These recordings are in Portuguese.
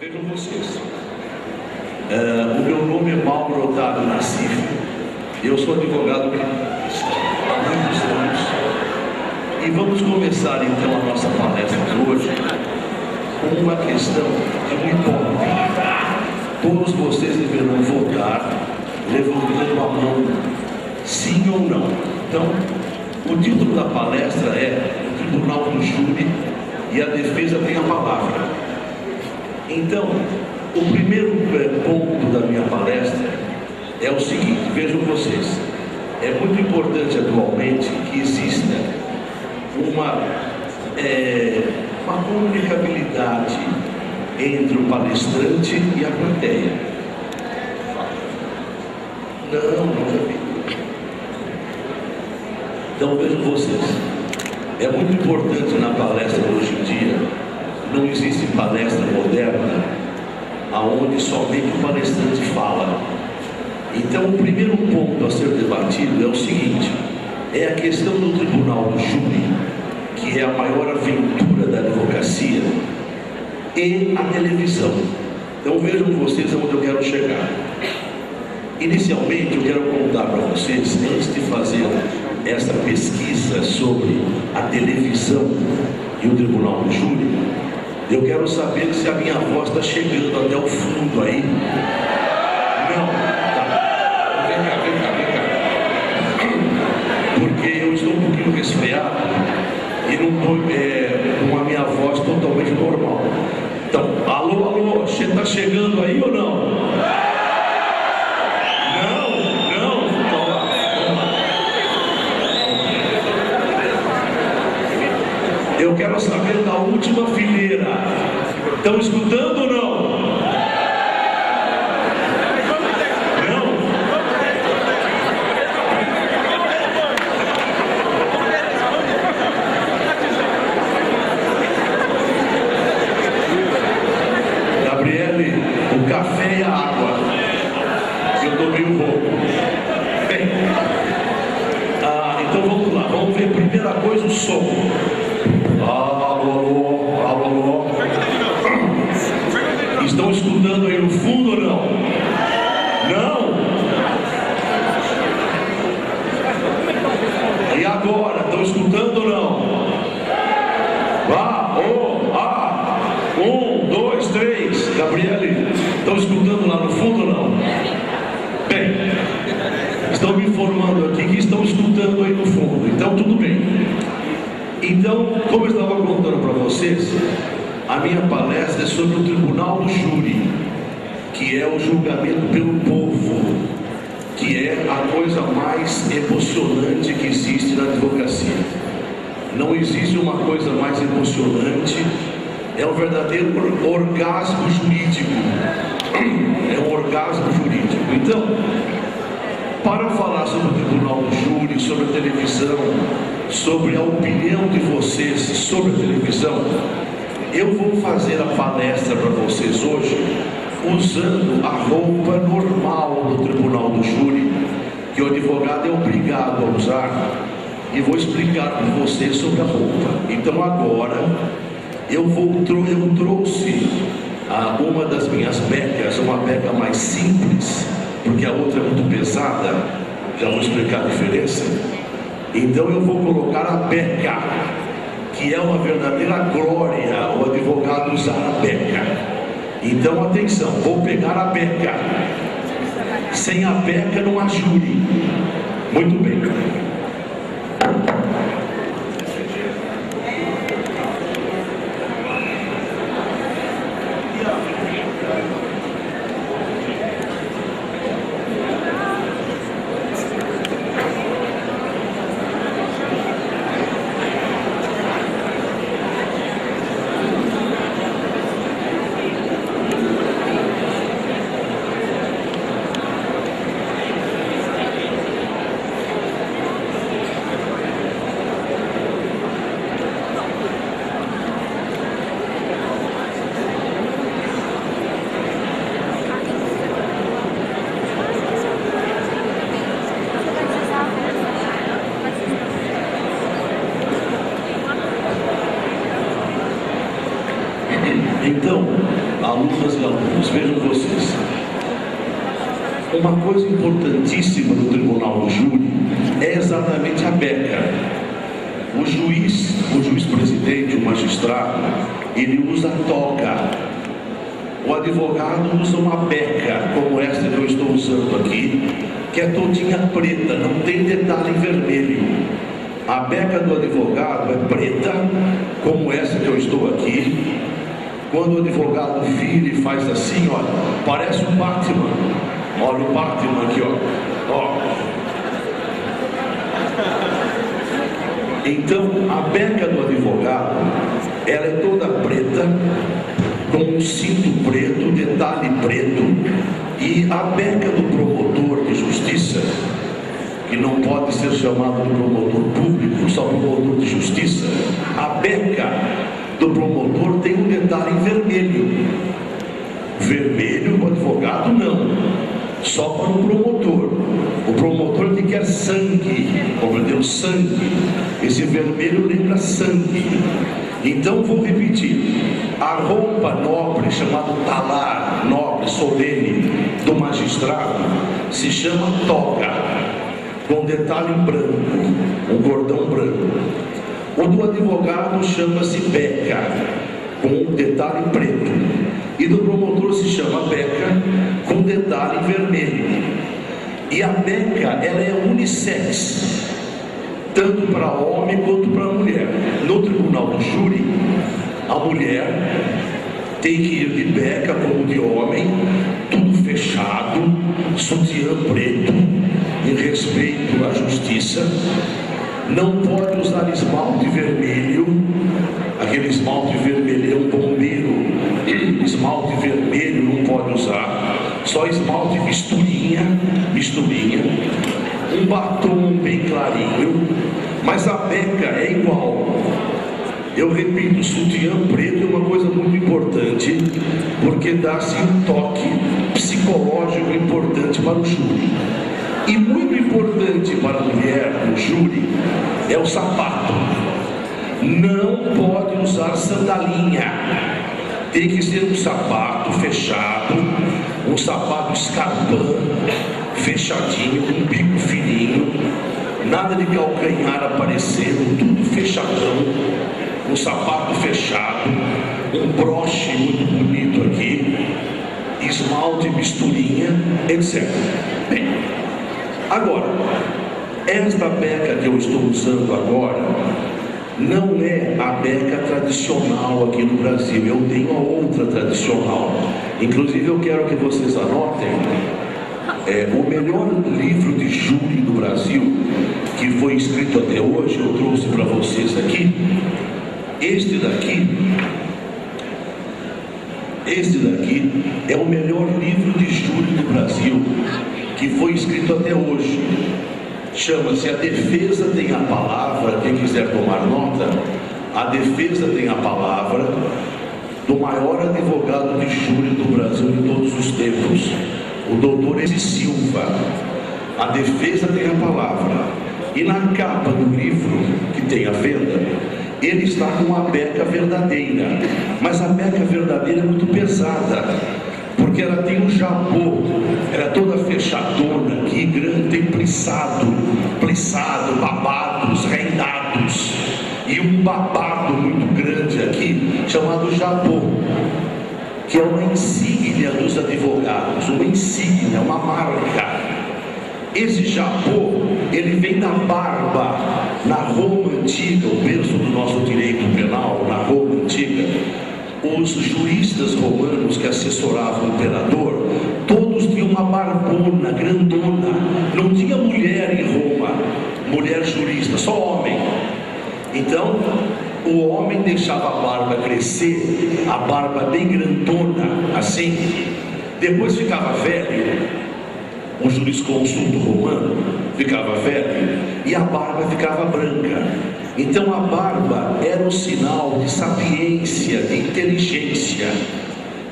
Vejam vocês, o meu nome é Mauro Otávio Nassif, eu sou advogado há muitos anos, e vamos começar então a nossa palestra de hoje com uma questão de uma hipótese. Todos vocês deverão votar levantando a mão, sim ou não. Então, o título da palestra é o Tribunal do Júri e a defesa tem a palavra. Então, o primeiro ponto da minha palestra é o seguinte: vejam vocês, é muito importante atualmente que exista uma comunicabilidade entre o palestrante e a plateia. Não já vi. Então vejam vocês, é muito importante na palestra hoje em dia. Não existe palestra moderna aonde somente o palestrante fala. Então o primeiro ponto a ser debatido é o seguinte: é a questão do tribunal do júri, que é a maior aventura da advocacia, e a televisão. Então vejam vocês aonde eu quero chegar. Inicialmente eu quero contar para vocês, antes de fazer essa pesquisa sobre a televisão e o tribunal do júri, eu quero saber se a minha voz está chegando até o fundo aí. Não, tá. Vem cá. Porque eu estou um pouquinho resfriado e não estou com a minha voz totalmente normal. Então, alô, você está chegando aí ou não? Não. Então, eu quero saber da última fileira. Estão escutando ou não? Gabriele, o café e a água. Eu tomei um pouco. Bem, então vamos lá. Vamos ver primeira coisa o som. Alô. Estão escutando aí no fundo ou não? Não? E agora? Estão escutando ou não? 1, 2, 3. Gabriele, estão escutando lá no fundo ou não? Bem, estão me informando aqui que estão escutando aí no fundo. Então tudo bem. Então, como eu estava contando para vocês, a minha palestra é sobre o tribunal do júri, que é o julgamento pelo povo, que é a coisa mais emocionante que existe na advocacia. Não existe uma coisa mais emocionante, é um verdadeiro orgasmo jurídico. É um orgasmo jurídico. Então, para falar sobre o tribunal do júri, sobre a televisão, sobre a opinião de vocês sobre a televisão, eu vou fazer a palestra para vocês hoje usando a roupa normal do tribunal do júri, que o advogado é obrigado a usar, e vou explicar para vocês sobre a roupa. Então agora eu trouxe uma das minhas becas, uma beca mais simples, porque a outra é muito pesada. Já vou explicar a diferença. Então eu vou colocar a beca, que é uma verdadeira glória o advogado usar a beca. Então atenção, vou pegar a beca. Sem a beca não há júri. Muito bem. alguns, vejam vocês. Uma coisa importantíssima no tribunal do júri é exatamente a beca. O juiz presidente, o magistrado, ele usa toga. O advogado usa uma beca, como esta que eu estou usando aqui, que é todinha preta, não tem detalhe vermelho. A beca do advogado é preta, como essa que eu estou aqui. Quando o advogado vira e faz assim, olha, parece um Batman. Olha o Batman aqui, ó. Então, a beca do advogado, ela é toda preta, com um cinto preto, detalhe preto, e a beca do promotor de justiça, que não pode ser chamado de promotor público, só promotor de justiça, a beca do promotor tem um detalhe vermelho. Vermelho, o advogado não, só para o promotor. O promotor que quer sangue, compreendeu? Sangue. Esse vermelho lembra sangue. Então vou repetir: a roupa nobre, chamada talar, nobre, solene, do magistrado, se chama toga, com detalhe branco, um cordão branco. O do advogado chama-se beca, com um detalhe preto. E do promotor se chama beca, com detalhe vermelho. E a beca, ela é unissex, tanto para homem quanto para mulher. No tribunal do júri, a mulher tem que ir de beca como de homem, tudo fechado, sutiã preto, em respeito à justiça. Não pode usar esmalte vermelho, aquele esmalte vermelhão bombeiro, esmalte vermelho não pode usar, só esmalte misturinha, um batom bem clarinho, mas a beca é igual. Eu repito, sutiã preto é uma coisa muito importante, porque dá-se um toque psicológico importante para o júri. E muito importante para a mulher no júri é o sapato. Não pode usar sandalinha. Tem que ser um sapato fechado, um sapato escarpão, fechadinho, com um bico fininho, nada de calcanhar aparecendo, tudo fechadão, um sapato fechado, um broche muito bonito aqui, esmalte, misturinha, etc. Bem, agora, esta beca que eu estou usando agora não é a beca tradicional aqui no Brasil. Eu tenho a outra tradicional. Inclusive eu quero que vocês anotem o melhor livro de júri do Brasil, que foi escrito até hoje, eu trouxe para vocês aqui. Este daqui é o melhor livro de júri do Brasil, que foi escrito até hoje. Chama-se A Defesa Tem a Palavra. Quem quiser tomar nota, A Defesa Tem a Palavra, do maior advogado de júri do Brasil de todos os tempos, o doutor Eze Silva. A Defesa Tem a Palavra. E na capa do livro, que tem à venda, ele está com a beca verdadeira, mas a beca verdadeira é muito pesada, porque ela tem um jabô, ela é toda fechadona aqui, grande, tem plissado, babados, rendados, e um babado muito grande aqui, chamado jabô, que é uma insígnia dos advogados, uma insígnia, uma marca. Esse jabô, ele vem da barba. Na Roma antiga, o berço do nosso direito penal, na Roma antiga, os juristas romanos que assessoravam o imperador, todos tinham uma barbona grandona. Não tinha mulher em Roma, mulher jurista, só homem. Então, o homem deixava a barba crescer, a barba bem grandona, assim. Depois ficava velho, o jurisconsulto romano ficava velho e a barba ficava branca. Então a barba era um sinal de sapiência, de inteligência,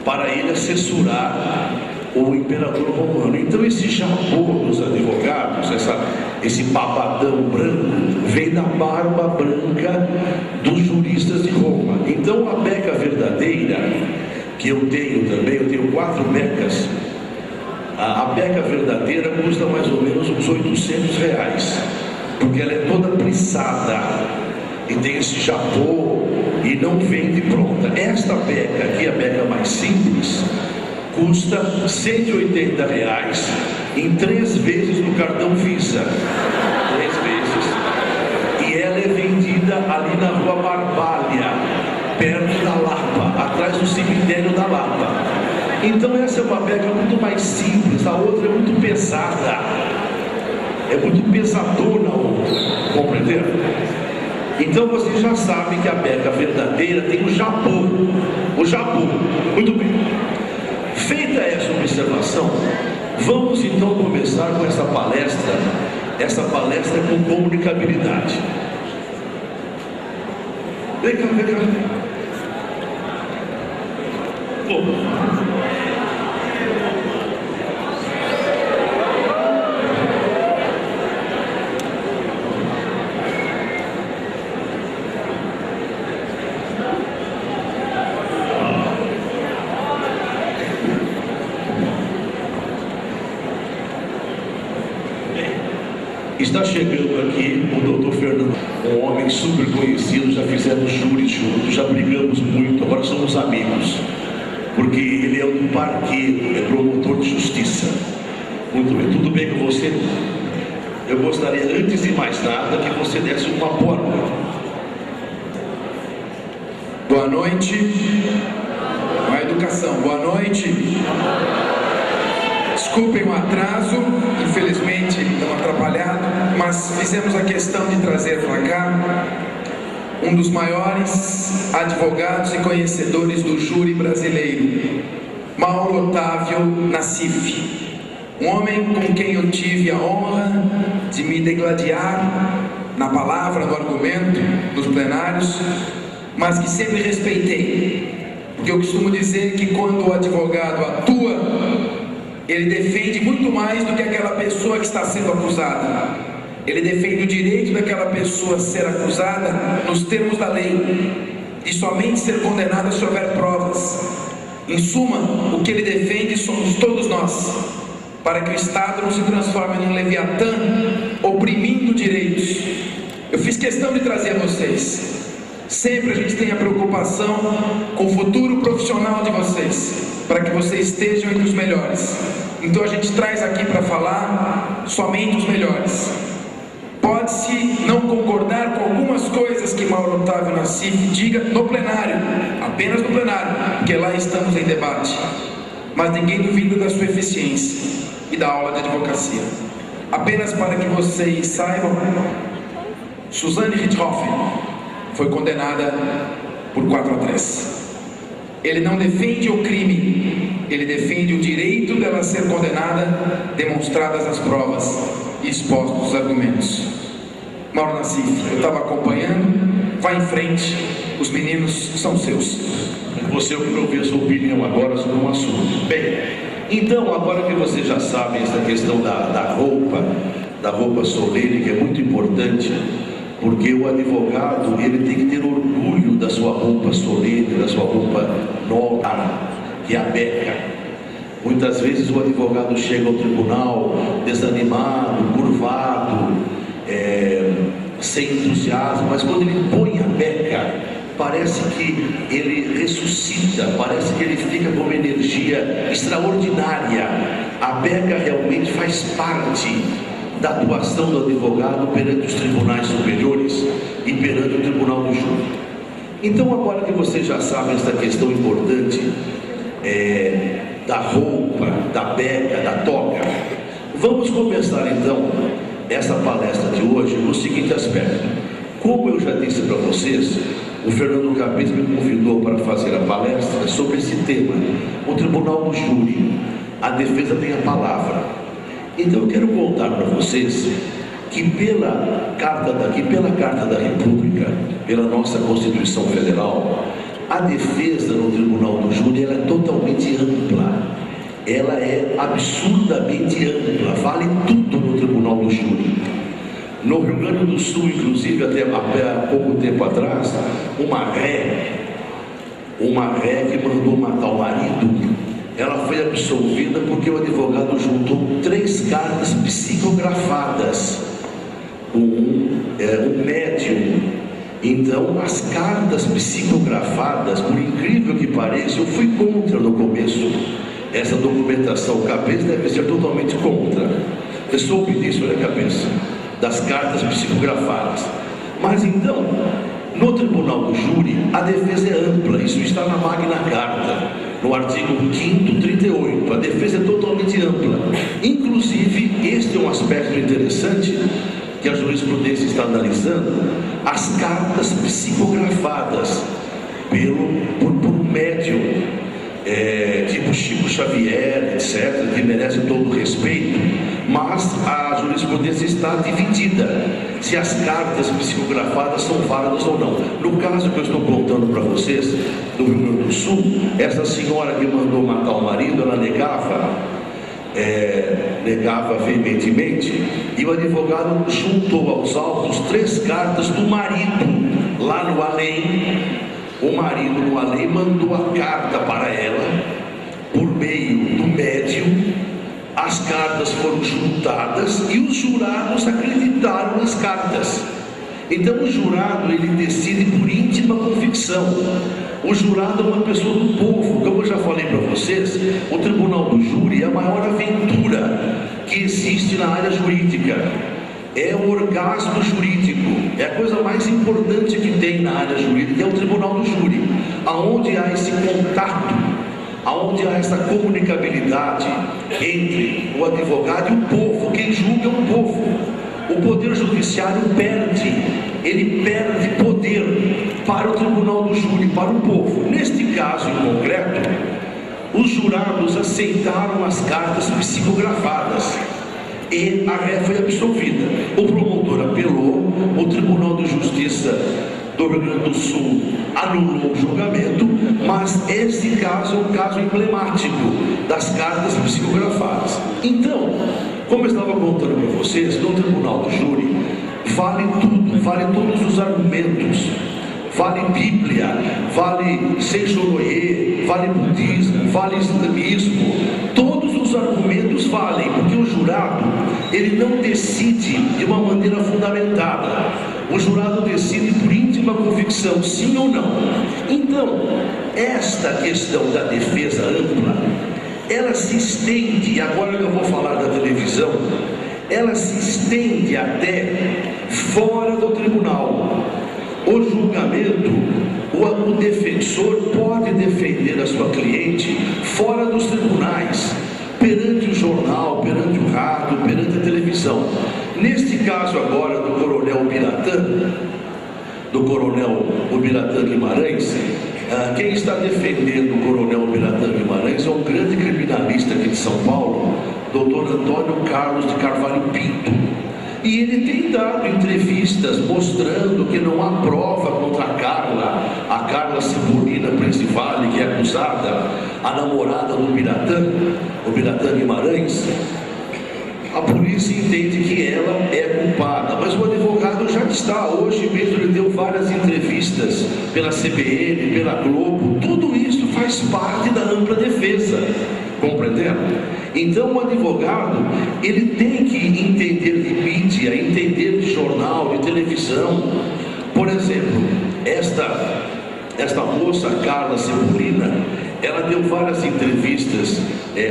para ele assessorar o imperador romano. Então esse jabô dos advogados, esse babadão branco, vem da barba branca dos juristas de Roma. Então a beca verdadeira que eu tenho também, eu tenho 4 becas. A beca verdadeira custa mais ou menos uns R$800, porque ela é toda prensada e tem esse japô e não vende pronta. Esta beca aqui, a beca mais simples, custa R$180 em 3 vezes no cartão Visa. 3 vezes. E ela é vendida ali na rua Barbalha, perto da Lapa, atrás do cemitério da Lapa. Então essa é uma beca muito mais simples, a outra é muito pesada, é muito pesadona a outra, compreenderam? Então vocês já sabem que a beca verdadeira tem o japô, muito bem. Feita essa observação, vamos então começar com essa palestra com comunicabilidade. Vem cá. Está chegando aqui o doutor Fernando, um homem super conhecido, já fizemos júri juntos, já brigamos muito, agora somos amigos, porque ele é um parqueiro, é promotor de justiça. Muito bem, tudo bem com você? Eu gostaria, antes de mais nada, que você desse uma boa noite. Boa noite. Com a educação, boa noite. Desculpem o atraso, infelizmente não atrapalhado, mas fizemos a questão de trazer para cá um dos maiores advogados e conhecedores do júri brasileiro, Mauro Otávio Nassif, um homem com quem eu tive a honra de me degladiar na palavra, no argumento, nos plenários, mas que sempre respeitei, porque eu costumo dizer que quando o advogado atua, ele defende muito mais do que aquela pessoa que está sendo acusada. Ele defende o direito daquela pessoa a ser acusada nos termos da lei e somente ser condenada se houver provas. Em suma, o que ele defende somos todos nós, para que o Estado não se transforme num leviatã oprimindo direitos. Eu fiz questão de trazer a vocês. Sempre a gente tem a preocupação com o futuro profissional de vocês, para que vocês estejam entre os melhores. Então a gente traz aqui para falar somente os melhores. Pode-se não concordar com algumas coisas que Mauro Otávio Nassif diga no plenário, apenas no plenário, porque lá estamos em debate, mas ninguém duvida da sua eficiência e da aula de advocacia. Apenas para que vocês saibam, Suzane Richthofen foi condenada por 4-3. Ele não defende o crime, ele defende o direito dela ser condenada, demonstradas as provas e expostos os argumentos. Mauro Nassif, eu estava acompanhando, vá em frente, os meninos são seus. Você vai ouvir a sua opinião agora sobre um assunto. Bem, então agora que vocês já sabem essa questão da roupa solene, que é muito importante, porque o advogado, ele tem que ter orgulho da sua roupa solene, da sua roupa nova, que é a beca. Muitas vezes o advogado chega ao tribunal desanimado, curvado, sem entusiasmo, mas quando ele põe a beca, parece que ele ressuscita, parece que ele fica com uma energia extraordinária. A beca realmente faz parte da atuação do advogado perante os tribunais superiores e perante o tribunal do júri. Então, agora que vocês já sabem essa questão importante da roupa, da beca, da toga, vamos começar então essa palestra de hoje no seguinte aspecto. Como eu já disse para vocês, o Fernando Capês me convidou para fazer a palestra sobre esse tema, o tribunal do júri. A defesa tem a palavra. Então eu quero contar para vocês que pela Carta da República, pela nossa Constituição Federal, a defesa no Tribunal do Júri ela é totalmente ampla. Ela é absurdamente ampla, vale tudo no Tribunal do Júri. No Rio Grande do Sul, inclusive, até há pouco tempo atrás, uma ré uma ré que mandou matar o marido, ela foi absolvida porque o advogado juntou 3 cartas psicografadas, um médium. Então, as cartas psicografadas, por incrível que pareça, eu fui contra no começo. Essa documentação, cabeça deve ser totalmente contra. Eu soube disso na cabeça, das cartas psicografadas. Mas então, no tribunal do júri, a defesa é ampla. Isso está na Magna Carta, no artigo 5º, 38. A defesa é totalmente ampla. Inclusive, este é um aspecto interessante que a jurisprudência está analisando: as cartas psicografadas por um médium, tipo Chico Xavier, etc., que merece todo o respeito. Mas a jurisprudência está dividida se as cartas psicografadas são válidas ou não. No caso que eu estou contando para vocês, do Rio Grande do Sul, essa senhora que mandou matar o marido, ela negava veementemente, e o advogado juntou aos autos 3 cartas do marido lá no além. O marido no além mandou a carta para ela por meio do médium. As cartas foram juntadas e os jurados acreditaram nas cartas. Então o jurado, ele decide por íntima convicção. O jurado é uma pessoa do povo. Como eu já falei para vocês, o tribunal do júri é a maior aventura que existe na área jurídica. É o orgasmo jurídico, é a coisa mais importante que tem na área jurídica, é o tribunal do júri, aonde há esse contato, aonde há essa comunicabilidade entre o advogado e o povo. Quem julga é o povo. O poder judiciário perde poder para o tribunal do júri, para o povo. Neste caso em concreto, os jurados aceitaram as cartas psicografadas e a ré foi absolvida. O promotor apelou, o Tribunal de Justiça do Rio Grande do Sul anulou o julgamento, mas esse caso é um caso emblemático das cartas psicografadas. Então, como eu estava contando para vocês, no Tribunal do Júri vale tudo, vale todos os argumentos, vale Bíblia, vale Seixonoye, vale budismo, vale islamismo. Todos os argumentos valem, porque o jurado, ele não decide de uma maneira fundamentada. O jurado decide por íntima convicção, sim ou não. Então, esta questão da defesa ampla, ela se estende, agora que eu vou falar da televisão, ela se estende até fora do tribunal. O julgamento, o defensor pode defender a sua cliente fora dos tribunais, perante o jornal, perante o rádio, perante a televisão. Neste caso agora do coronel Ubiratã Guimarães, quem está defendendo o coronel Ubiratã Guimarães é um grande criminalista aqui de São Paulo, Dr. Antônio Carlos de Carvalho Pinto. E ele tem dado entrevistas mostrando que não há prova contra a Carla Cebulina Principale, que é acusada, a namorada do Ubiratã Guimarães. A polícia entende que ela é culpada, mas o advogado já está, hoje mesmo ele deu várias entrevistas pela CBN, pela Globo. Tudo isso faz parte da ampla defesa, compreendendo? Então o advogado, ele tem que entender de mídia, entender de jornal, de televisão. Por exemplo, esta moça Carla Cebulina, ela deu várias entrevistas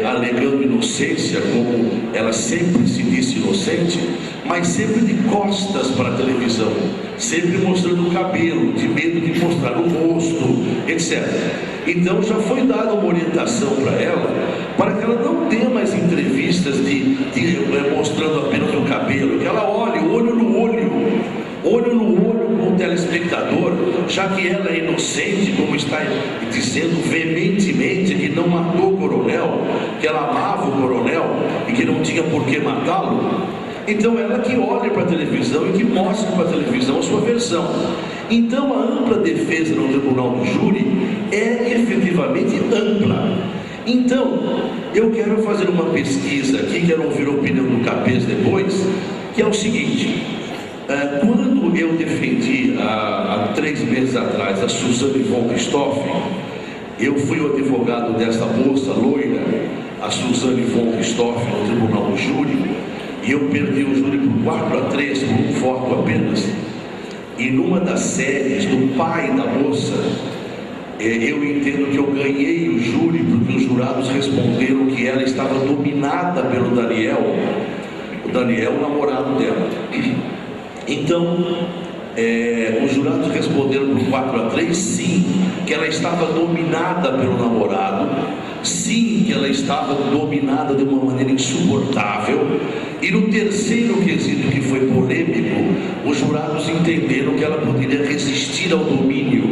alegando inocência, como ela sempre se disse inocente, mas sempre de costas para a televisão, sempre mostrando o cabelo, de medo de mostrar o rosto, etc. Então já foi dada uma orientação para que ela não dê mais entrevistas mostrando apenas o cabelo, que ela olhe olho no olho com o telespectador, já que ela é inocente, como está dizendo veementemente, que não matou o coronel, que ela amava o coronel e que não tinha por que matá-lo. Então ela que olha para a televisão e que mostra para a televisão a sua versão. Então a ampla defesa no tribunal do júri é efetivamente ampla. Então eu quero fazer uma pesquisa aqui, quero ouvir a opinião do Capês depois, que é o seguinte: quando eu defendi há 3 meses atrás a Suzane von Richthofen, Eu fui o advogado dessa moça loira, a Suzane von Richthofen, no tribunal do júri, e eu perdi o júri por 4-3, por um voto apenas. E numa das séries do pai da moça, eu entendo que eu ganhei o júri porque os jurados responderam que ela estava dominada pelo Daniel, o Daniel, o namorado dela. Então, os jurados responderam por 4-3, sim, que ela estava dominada pelo namorado, sim, que ela estava dominada de uma maneira insuportável. E no terceiro quesito, que foi polêmico, os jurados entenderam que ela poderia resistir ao domínio,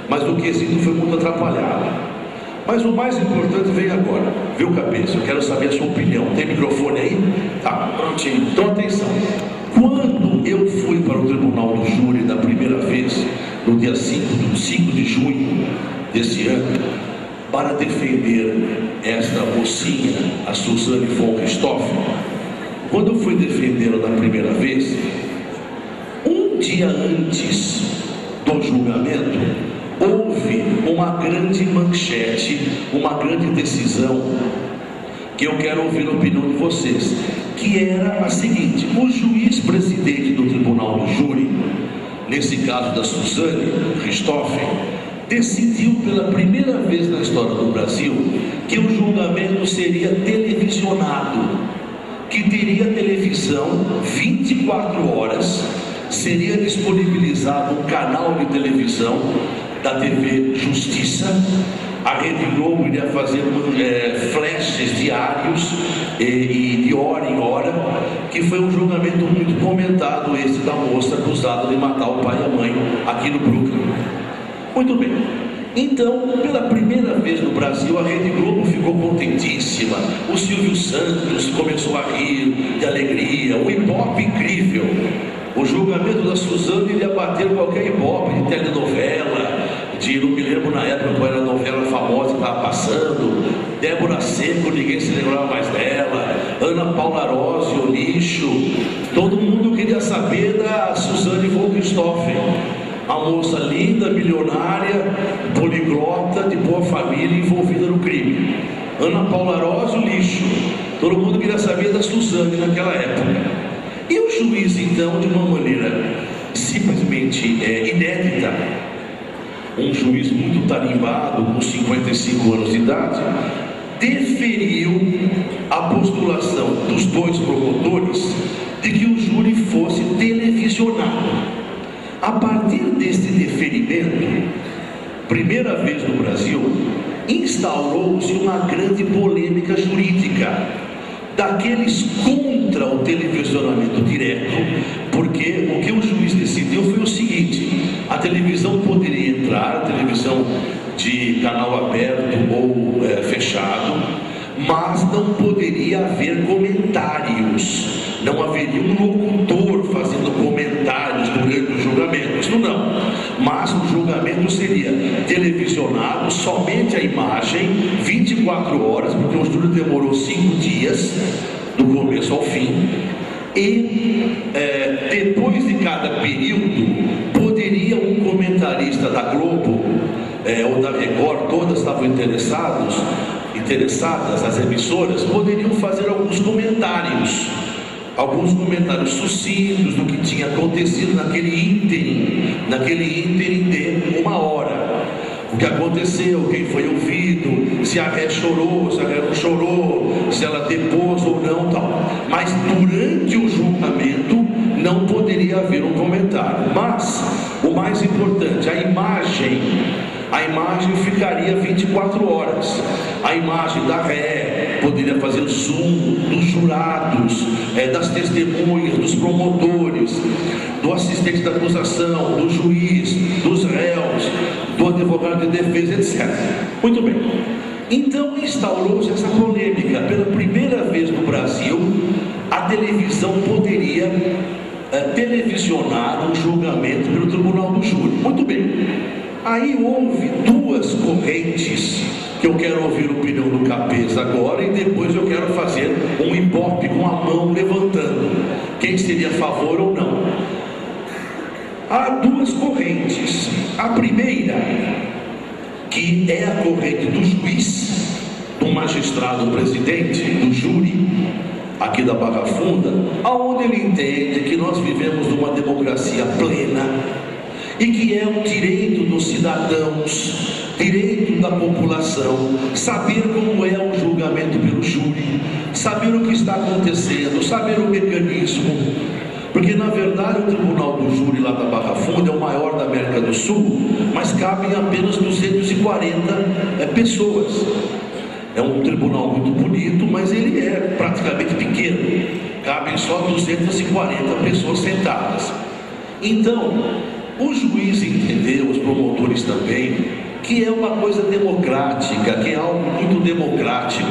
mas o quesito foi muito atrapalhado. Mas o mais importante vem agora, viu, cabeça? Eu quero saber a sua opinião. Tem microfone aí? Tá, prontinho. Então atenção. Quando eu fui para o tribunal do júri da primeira vez, no dia 5 de junho desse ano, para defender esta mocinha, a Suzane von Richthofen, quando eu fui defendê-la da primeira vez, um dia antes do julgamento, houve uma grande manchete, uma grande decisão, que eu quero ouvir a opinião de vocês, que era a seguinte: o juiz presidente do tribunal do júri, nesse caso da Suzane Richthofen, decidiu pela primeira vez na história do Brasil que o julgamento seria televisionado, que teria televisão 24 horas, seria disponibilizado um canal de televisão da TV Justiça, a Rede Globo iria fazer flashes diários e de hora em hora, que foi um julgamento muito comentado, esse da moça acusada de matar o pai e a mãe aqui no Brooklyn. Muito bem. Então, pela primeira vez no Brasil, a Rede Globo ficou contentíssima. O Silvio Santos começou a rir de alegria, um ibope incrível. O julgamento da Suzane iria bater qualquer ibope de telenovela, não me lembro na época qual era a novela famosa que estava passando. Débora Seco, ninguém se lembrava mais dela. Ana Paula Rossi, o lixo. Todo mundo queria saber da Suzane von Richthofen, a moça linda, milionária, poliglota, de boa família, envolvida no crime. Ana Paula Rossi, o lixo. Todo mundo queria saber da Suzane naquela época. E o juiz, então, de uma maneira simplesmente inédita, um juiz muito tarimbado, com 55 anos de idade, deferiu a postulação dos dois promotores de que o júri fosse televisionado. A partir deste deferimento, primeira vez no Brasil, instaurou-se uma grande polêmica jurídica daqueles contra o televisionamento direto, porque o que o juiz decidiu foi o seguinte: a televisão poderia entrar, a televisão de canal aberto ou fechado, mas não poderia haver comentários, não haveria um locutor fazendo comentários durante o julgamento, isso não, mas o julgamento seria televisionado, somente a imagem, 24 horas, porque o júri demorou 5 dias, do começo ao fim, e depois de cada período, poderia um comentarista da Globo ou da Record, todas estavam interessadas, as emissoras, poderiam fazer alguns comentários sucintos do que tinha acontecido naquele ínterim de 1 hora. O que aconteceu, quem foi ouvido, se a Ré chorou, se a Ré não chorou, se ela depôs ou não, tal. Mas durante o julgamento não poderia haver um comentário. Mas o mais importante, a imagem ficaria 24 horas. A imagem da Ré poderia fazer zoom dos jurados, das testemunhas, dos promotores, do assistente da acusação, do juiz, dos réus, do advogado de defesa, etc. Muito bem. Então instaurou-se essa polêmica. Pela primeira vez no Brasil, a televisão poderia televisionar um julgamento pelo tribunal do júri. Muito bem. Aí houve duas correntes que eu quero ouvir a opinião do Capês agora, e depois eu quero fazer um ibope com a mão levantando, quem seria a favor ou não. Há duas correntes. A primeira, que é a corrente do juiz, do magistrado presidente, do júri, aqui da Barra Funda, aonde ele entende que nós vivemos numa democracia plena e que é um direito dos cidadãos, direito da população, saber como é o julgamento pelo júri, saber o que está acontecendo, saber o mecanismo, porque na verdade o Tribunal do Júri lá da Barra Funda é o maior da América do Sul, mas cabem apenas 240 pessoas. É um tribunal muito bonito, mas ele é praticamente pequeno, cabem só 240 pessoas sentadas. Então, o juiz entendeu, os promotores também, que é uma coisa democrática, que é algo muito democrático,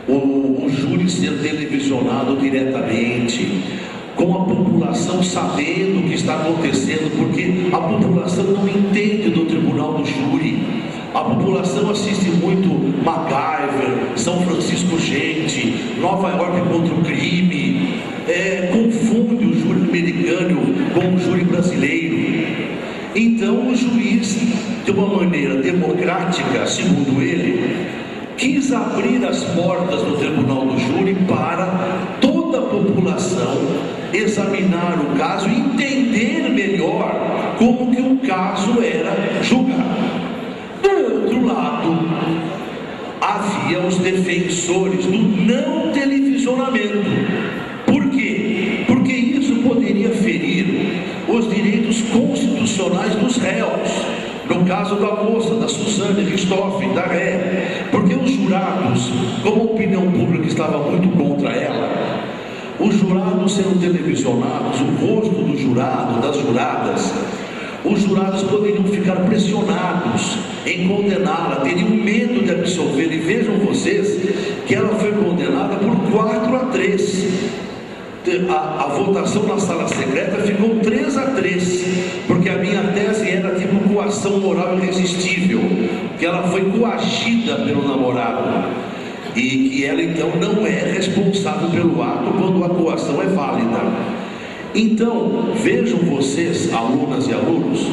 o júri ser televisionado diretamente, com a população sabendo o que está acontecendo, porque a população não entende do tribunal do júri. A população assiste muito MacGyver, São Francisco Gente, Nova York contra o crime, confunde o júri americano com o júri brasileiro. Então o juiz, de uma maneira democrática, segundo ele, quis abrir as portas do tribunal do júri para toda a população examinar o caso e entender melhor como que o caso era julgado. Do outro lado, havia os defensores do não televisionamento. Por quê? Porque isso poderia ferir os direitos constitucionais dos réus. No caso da moça, da Suzane Richthofen, da ré, porque os jurados, como a opinião pública estava muito contra ela, os jurados sendo televisionados, o rosto do jurado, das juradas, os jurados poderiam ficar pressionados em condená-la, teriam medo de absolver. E vejam vocês que ela foi condenada por 4-3. A votação na sala secreta ficou 3-3, porque a minha tese era tipo coação moral irresistível, que ela foi coagida pelo namorado e que ela então não é responsável pelo ato quando a coação é válida. Então, vejam vocês, alunas e alunos,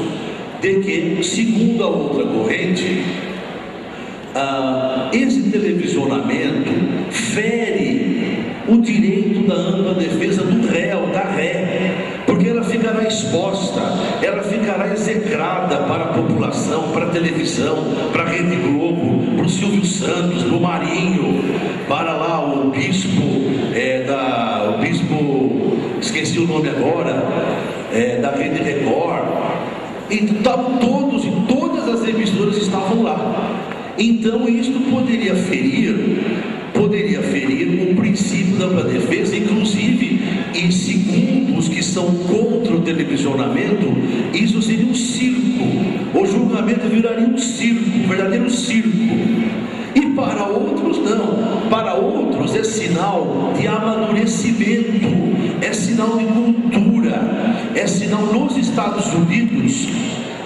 de que, segundo a outra corrente, esse televisionamento fere o direito da ampla defesa do réu, da ré, porque ela ficará exposta, ela ficará execrada para a população, para a televisão, para a Rede Globo, para o Silvio Santos, para o Marinho, para lá o bispo, esqueci o nome agora, da Rede Record, e todas as emissoras estavam lá. Então isto poderia ferir o princípio da ampla defesa, inclusive, e segundo os que são contra o televisionamento, isso seria um circo, o julgamento viraria um circo, um verdadeiro circo. E para outros não, para outros é sinal de amadurecimento, é sinal de cultura, é sinal. Nos Estados Unidos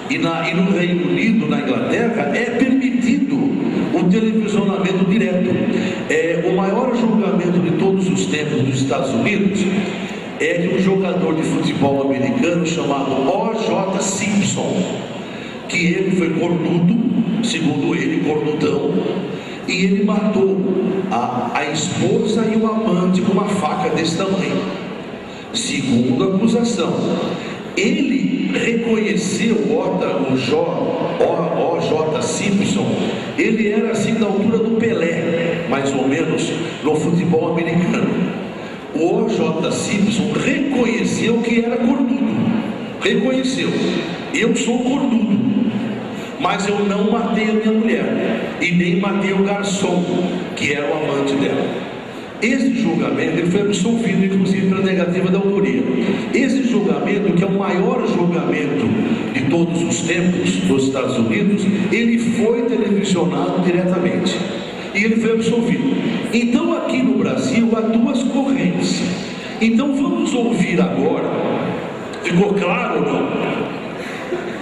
e no Reino Unido, na Inglaterra, é permitido o televisionamento direto. O maior julgamento de todos os tempos dos Estados Unidos é de um jogador de futebol americano chamado O.J. Simpson, que ele foi cornudo, segundo ele, cornudão, e ele matou a esposa e o amante com uma faca desse tamanho, segundo a acusação. Ele reconheceu O.J. Simpson, ele era assim da altura do Pelé, mais ou menos, no futebol americano. O O.J. Simpson reconheceu que era cornudo, reconheceu: eu sou cornudo, mas eu não matei a minha mulher, e nem matei o garçom, que era o amante dela. Esse julgamento, ele foi absolvido inclusive pela negativa da autoria. Esse julgamento, que é o maior julgamento de todos os tempos nos Estados Unidos, ele foi televisionado diretamente e ele foi absolvido. Então aqui no Brasil há duas correntes. Então vamos ouvir agora. Ficou claro ou não?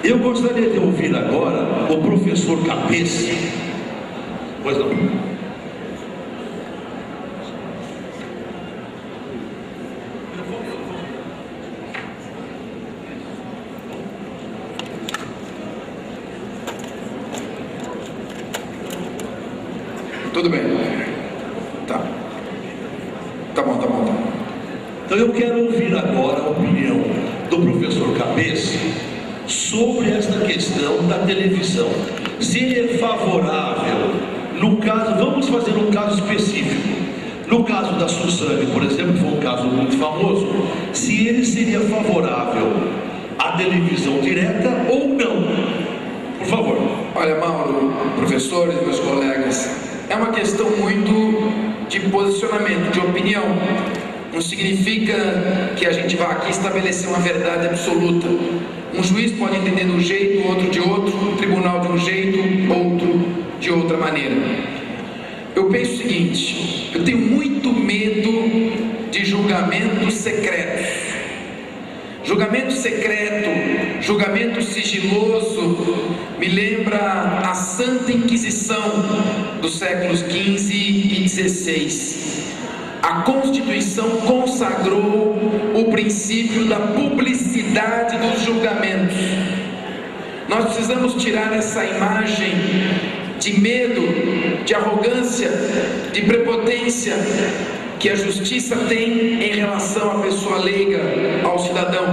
Eu gostaria de ouvir agora o professor Capês. Pois não. Tudo bem. Tá bom. Então eu quero ouvir agora a opinião do professor Cabeça sobre esta questão da televisão. Se ele é favorável, no caso, vamos fazer um caso específico. No caso da Suzane, por exemplo, foi um caso muito famoso, se ele seria favorável à televisão direta ou não. Por favor. Olha, Mauro, professores, meus colegas, é uma questão muito de posicionamento, de opinião. Não significa que a gente vá aqui estabelecer uma verdade absoluta. Um juiz pode entender de um jeito, outro de outro, um tribunal de um jeito, outro de outra maneira. Eu penso o seguinte: eu tenho muito medo de julgamentos secretos. Julgamento secreto, julgamento sigiloso, me lembra a Santa Inquisição dos séculos XV e XVI. A Constituição consagrou o princípio da publicidade dos julgamentos. Nós precisamos tirar essa imagem de medo, de arrogância, de prepotência que a justiça tem em relação à pessoa leiga, ao cidadão.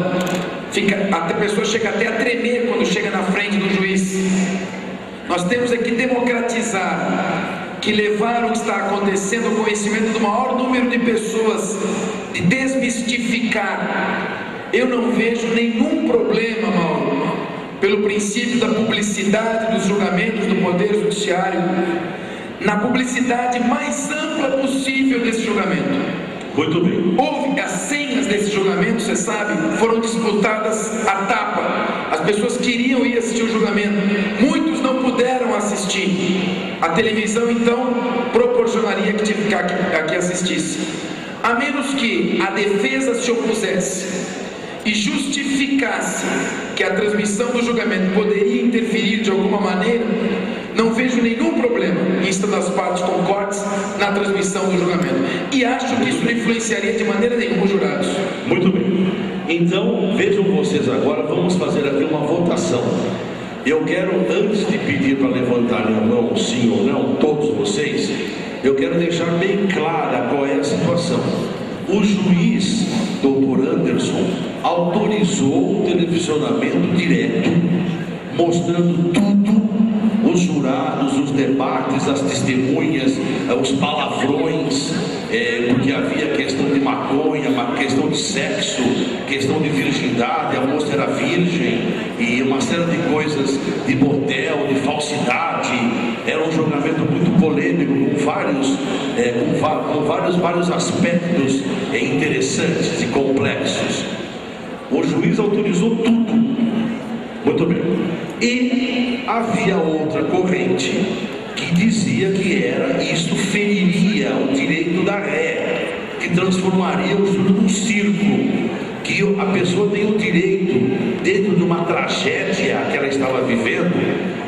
A pessoa chega até a tremer quando chega na frente do juiz. Nós temos que democratizar, que levar o que está acontecendo ao conhecimento do maior número de pessoas, de desmistificar. Eu não vejo nenhum problema, Mauro, pelo princípio da publicidade dos julgamentos do Poder Judiciário, na publicidade mais ampla possível desse julgamento. Muito bem. Houve as senhas desse julgamento, você sabe, foram disputadas a tapa. As pessoas queriam ir assistir o julgamento, muitos não puderam assistir. A televisão então proporcionaria que aqui assistisse, a menos que a defesa se opusesse e justificasse que a transmissão do julgamento poderia interferir de alguma maneira. Não vejo nenhum problema em estando as partes concordes na transmissão do julgamento, e acho que isso não influenciaria de maneira nenhuma os jurados. Muito bem. Então vejam vocês agora, vamos fazer aqui uma votação. Eu quero, antes de pedir para levantarem a mão, sim ou não, todos vocês, eu quero deixar bem clara qual é a situação. O juiz, Dr. Anderson, autorizou o televisionamento direto, mostrando tudo, os jurados, os debates, as testemunhas, os palavrões, porque havia questão de maconha, questão de sexo, questão de virgindade, a moça era virgem, e uma série de coisas, de motel, de falsidade. Era um julgamento muito polêmico, com vários aspectos interessantes e complexos. O juiz autorizou tudo. Muito bem. E havia outra corrente que dizia que isso feriria o direito da ré, que transformaria o júri num circo, que a pessoa tem o direito, dentro de uma tragédia que ela estava vivendo,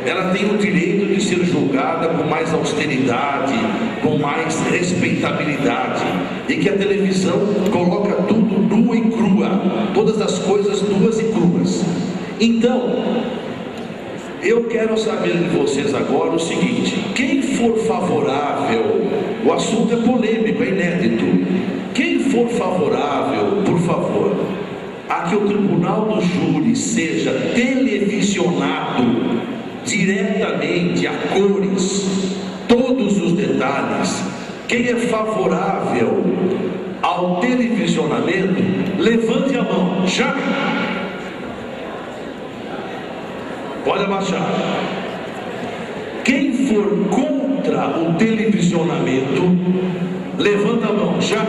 ela tem o direito de ser julgada com mais austeridade, com mais respeitabilidade, e que a televisão coloca tudo nua e crua, todas as coisas nuas e cruas. Então, eu quero saber de vocês agora o seguinte: quem for favorável, o assunto é polêmico, é inédito, quem for favorável, por favor, a que o tribunal do júri seja televisionado diretamente, a cores, todos os detalhes. Quem é favorável ao televisionamento, levante a mão, já. Pode abaixar. Quem for contra o televisionamento, levanta a mão, já.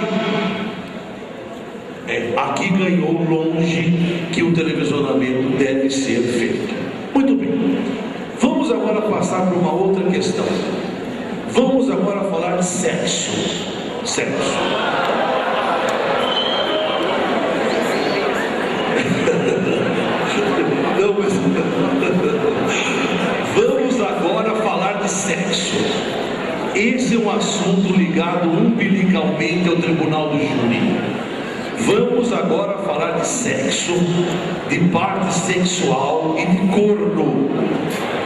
Aqui ganhou longe que o televisionamento deve ser feito. Muito bem. Vamos agora passar para uma outra questão. Vamos agora falar de sexo. Sexo. Vamos agora falar de sexo. Esse é um assunto ligado umbilicalmente ao tribunal do júri. Vamos agora falar de sexo, de parte sexual e de corno.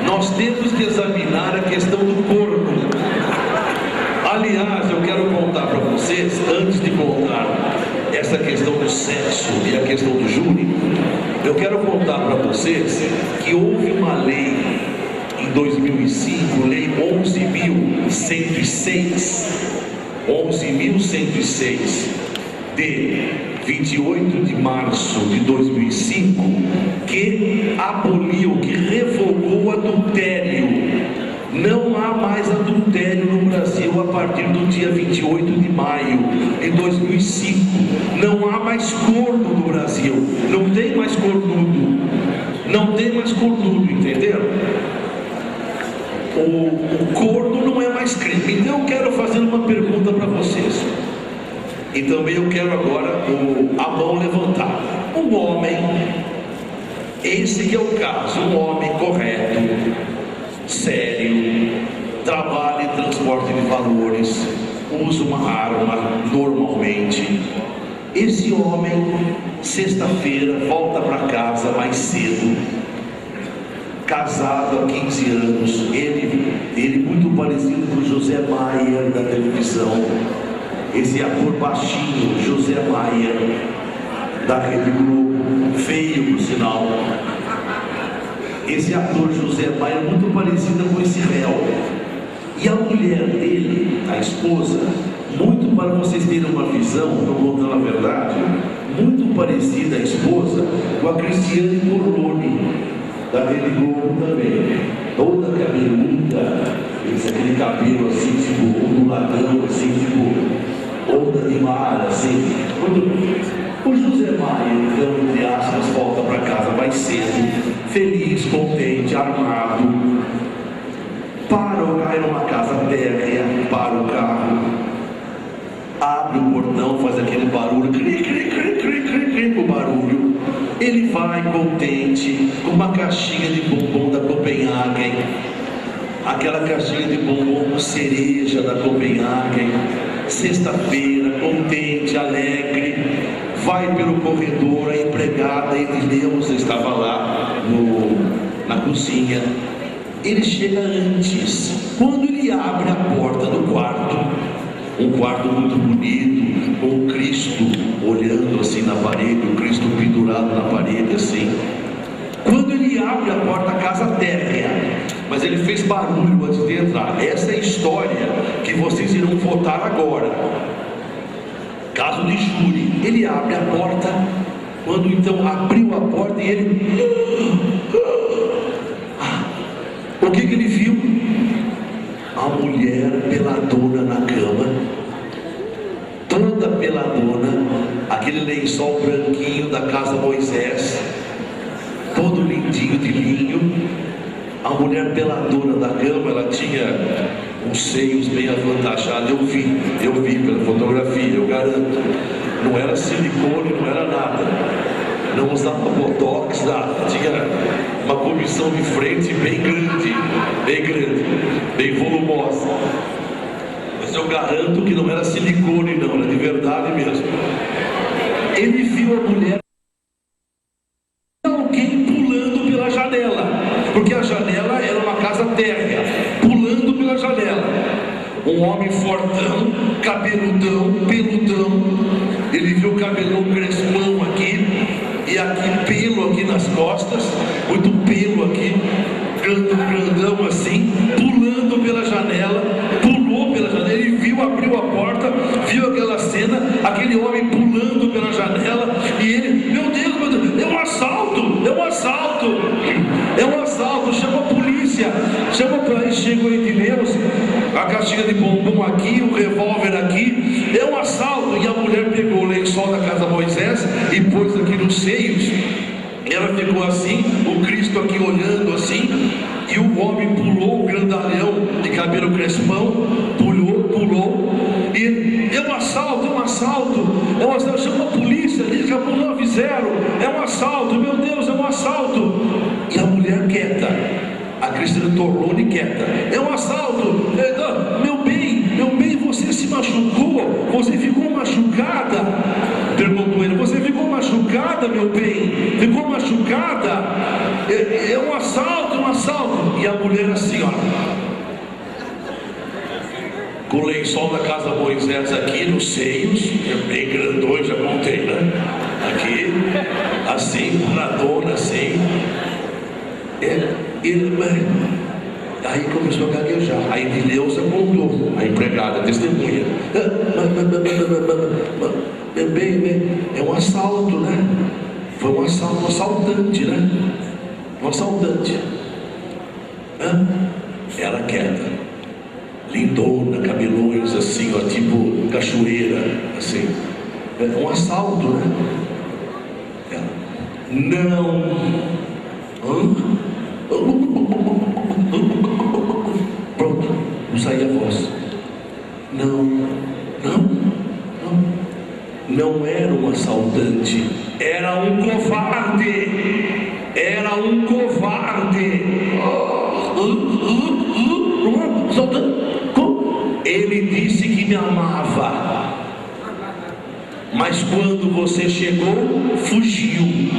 Nós temos que examinar a questão do corno. Aliás, eu quero contar para vocês, antes de contar essa questão do sexo e a questão do júri, eu quero contar para vocês que houve uma lei em 2005, lei 11.106, de 28 de março de 2005, que aboliu, que revogou o adultério. Não há mais adultério no Brasil a partir do dia 28 de maio de 2005. Não há mais corno no Brasil. Não tem mais cornudo. Não tem mais cornudo, entenderam? O corno não é mais crime. Então eu quero fazer uma pergunta para vocês. E também eu quero agora a mão levantada. Um homem, esse que é o caso, um homem correto, sério, trabalha em transporte de valores, usa uma arma normalmente. Esse homem, sexta-feira, volta para casa mais cedo, casado há 15 anos, ele muito parecido com José Maia da televisão, esse ator baixinho, José Maia, da Rede Globo, feio por sinal. Esse ator José Maia é muito parecido com esse réu. E a mulher dele, a esposa, muito, para vocês terem uma visão, estou contando a verdade, muito parecida a esposa com a Cristiane Borlone, da Rede Globo também. Toda cabeluda, aquele cabelo assim, tipo, onduladão, assim, tipo, onda de mar, assim. O José Maia, então, entre aspas, volta para casa mais cedo, feliz, contente, armado, para o carro, numa casa térrea, para o carro, abre o portão, faz aquele barulho, o barulho, ele vai contente, com uma caixinha de bombom da Copenhagen, aquela caixinha de bombom cereja da Copenhagen, sexta-feira, contente, alegre, vai pelo corredor, a empregada Edileuza estava lá na cozinha. Ele chega antes. Quando ele abre a porta do quarto, um quarto muito bonito, com o Cristo olhando assim na parede, o Cristo pendurado na parede assim. Quando ele abre a porta, a casa térrea, mas ele fez barulho antes de entrar. Essa é a história que vocês irão votar agora. Caso de júri. Ele abre a porta. Quando então abriu a porta e ele... O que ele viu? A mulher peladona na cama, toda peladona, aquele lençol branquinho da casa Moisés, todo lindinho de linho. A mulher peladona da cama, ela tinha os seios bem avantajados. Eu vi pela fotografia, eu garanto. Não era silicone, não era nada. Não usava botox, nada. Tinha uma comissão de frente bem grande, bem volumosa. Mas eu garanto que não era silicone, não, era de verdade mesmo. Ele viu a mulher, alguém pulando pela janela, porque a janela era uma casa térrea, pulando pela janela. Um homem fortão, cabeludão, peludão. Ele viu o cabelão crespão aqui, e aqui pelo aqui nas costas, muito pelo aqui, grandão assim, pulando pela janela, pulou pela janela. Ele viu, abriu a porta, viu aquela cena, aquele homem pulando pela janela, e ele, meu Deus, é um assalto, chama a polícia, aí chegou em Deus, a caixinha de bombom aqui, o revólver aqui, é um assalto. E a mulher pegou o lençol da casa Moisés e pôs aqui nos seios. Ela ficou assim, o Cristo aqui olhando assim, e o homem pulou, o grandalhão de cabelo crespão, pulou, e é um assalto, chama a polícia, liga para o 90, é um assalto, meu Deus, é um assalto. E a mulher quieta, a Cristiane Torlone quieta, é um assalto, meu bem, você se machucou, você ficou machucada? Perguntou ele, você ficou machucada, meu bem? Ficou machucada? É um assalto. E a mulher assim, ó, com o lençol da casa Moisés aqui nos seios, bem grandões, já contei, né? Aqui, assim, paradona, assim. Aí começou a gaguejar. Aí Dileuza contou, a empregada, a testemunha. É um assalto, né? Foi um assalto, um assaltante, né? Um assaltante. Ela quieta, lindona, cabelões assim, ó, tipo cachoeira, assim. Um assalto, né? Ela, não. Pronto, não saía a voz. Não era um assaltante, era um covarde. Era um covarde. Ele disse que me amava, mas quando você chegou, fugiu,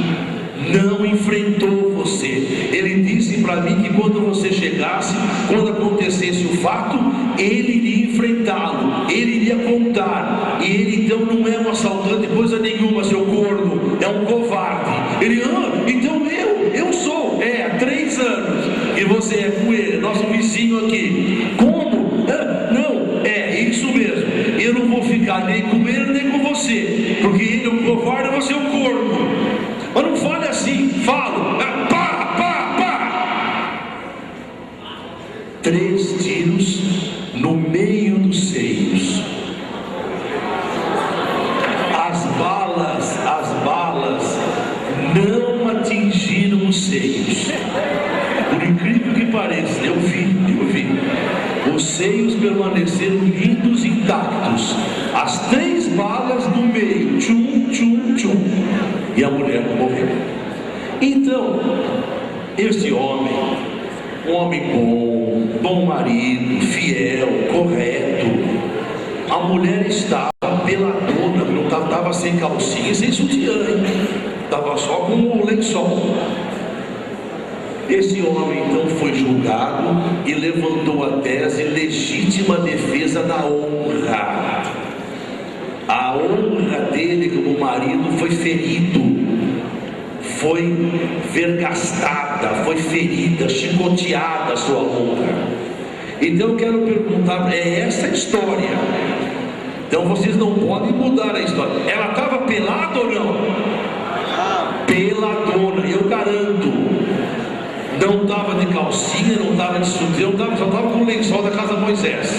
não enfrentou você. Ele disse para mim que quando você chegasse, quando acontecesse o fato, ele iria enfrentá-lo, ele iria contar. E ele então não é um assaltante, coisa nenhuma, seu corno, é um covarde. Ele, então eu sou, há 3 anos que você é com ele, nosso vizinho aqui. Como? Não, é isso mesmo. Eu não vou ficar nem com ele nem com você, porque ele é um covarde e você é um corno. Mas não fale assim, falo. Para! 3 tiros no meio dos seios. As balas não atingiram os seios. Por incrível que pareça, eu vi. Os seios permaneceram lindos, intactos. As 3 balas no meio, tchum. E a mulher morreu. Então, esse homem, um homem bom marido, fiel, correto. A mulher estava peladona, não estava sem calcinha, sem sutiã, estava só com o lençol. Esse homem então foi julgado e levantou a tese legítima defesa da honra. A honra dele como marido foi ferido, foi vergastada, foi ferida, chicoteada a sua honra. Então eu quero perguntar, é essa a história? Então vocês não podem mudar a história. Ela estava pelada ou não? Peladona, eu garanto. Não estava de calcinha, não estava de sutiã, só estava com o lençol da casa Moisés.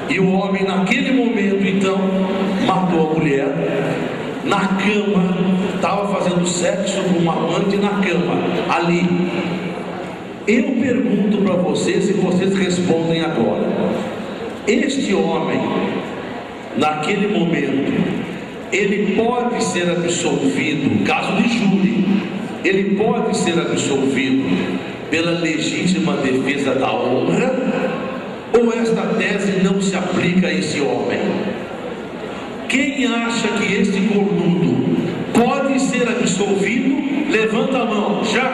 E o homem naquele momento então matou a mulher na cama, estava fazendo sexo com uma amante na cama, ali. Eu pergunto para vocês e vocês respondem agora. Este homem, naquele momento, ele pode ser absolvido, caso de júri, ele pode ser absolvido pela legítima defesa da honra, ou esta tese não se aplica a esse homem? Quem acha que este cornudo pode ser absolvido, levanta a mão, já.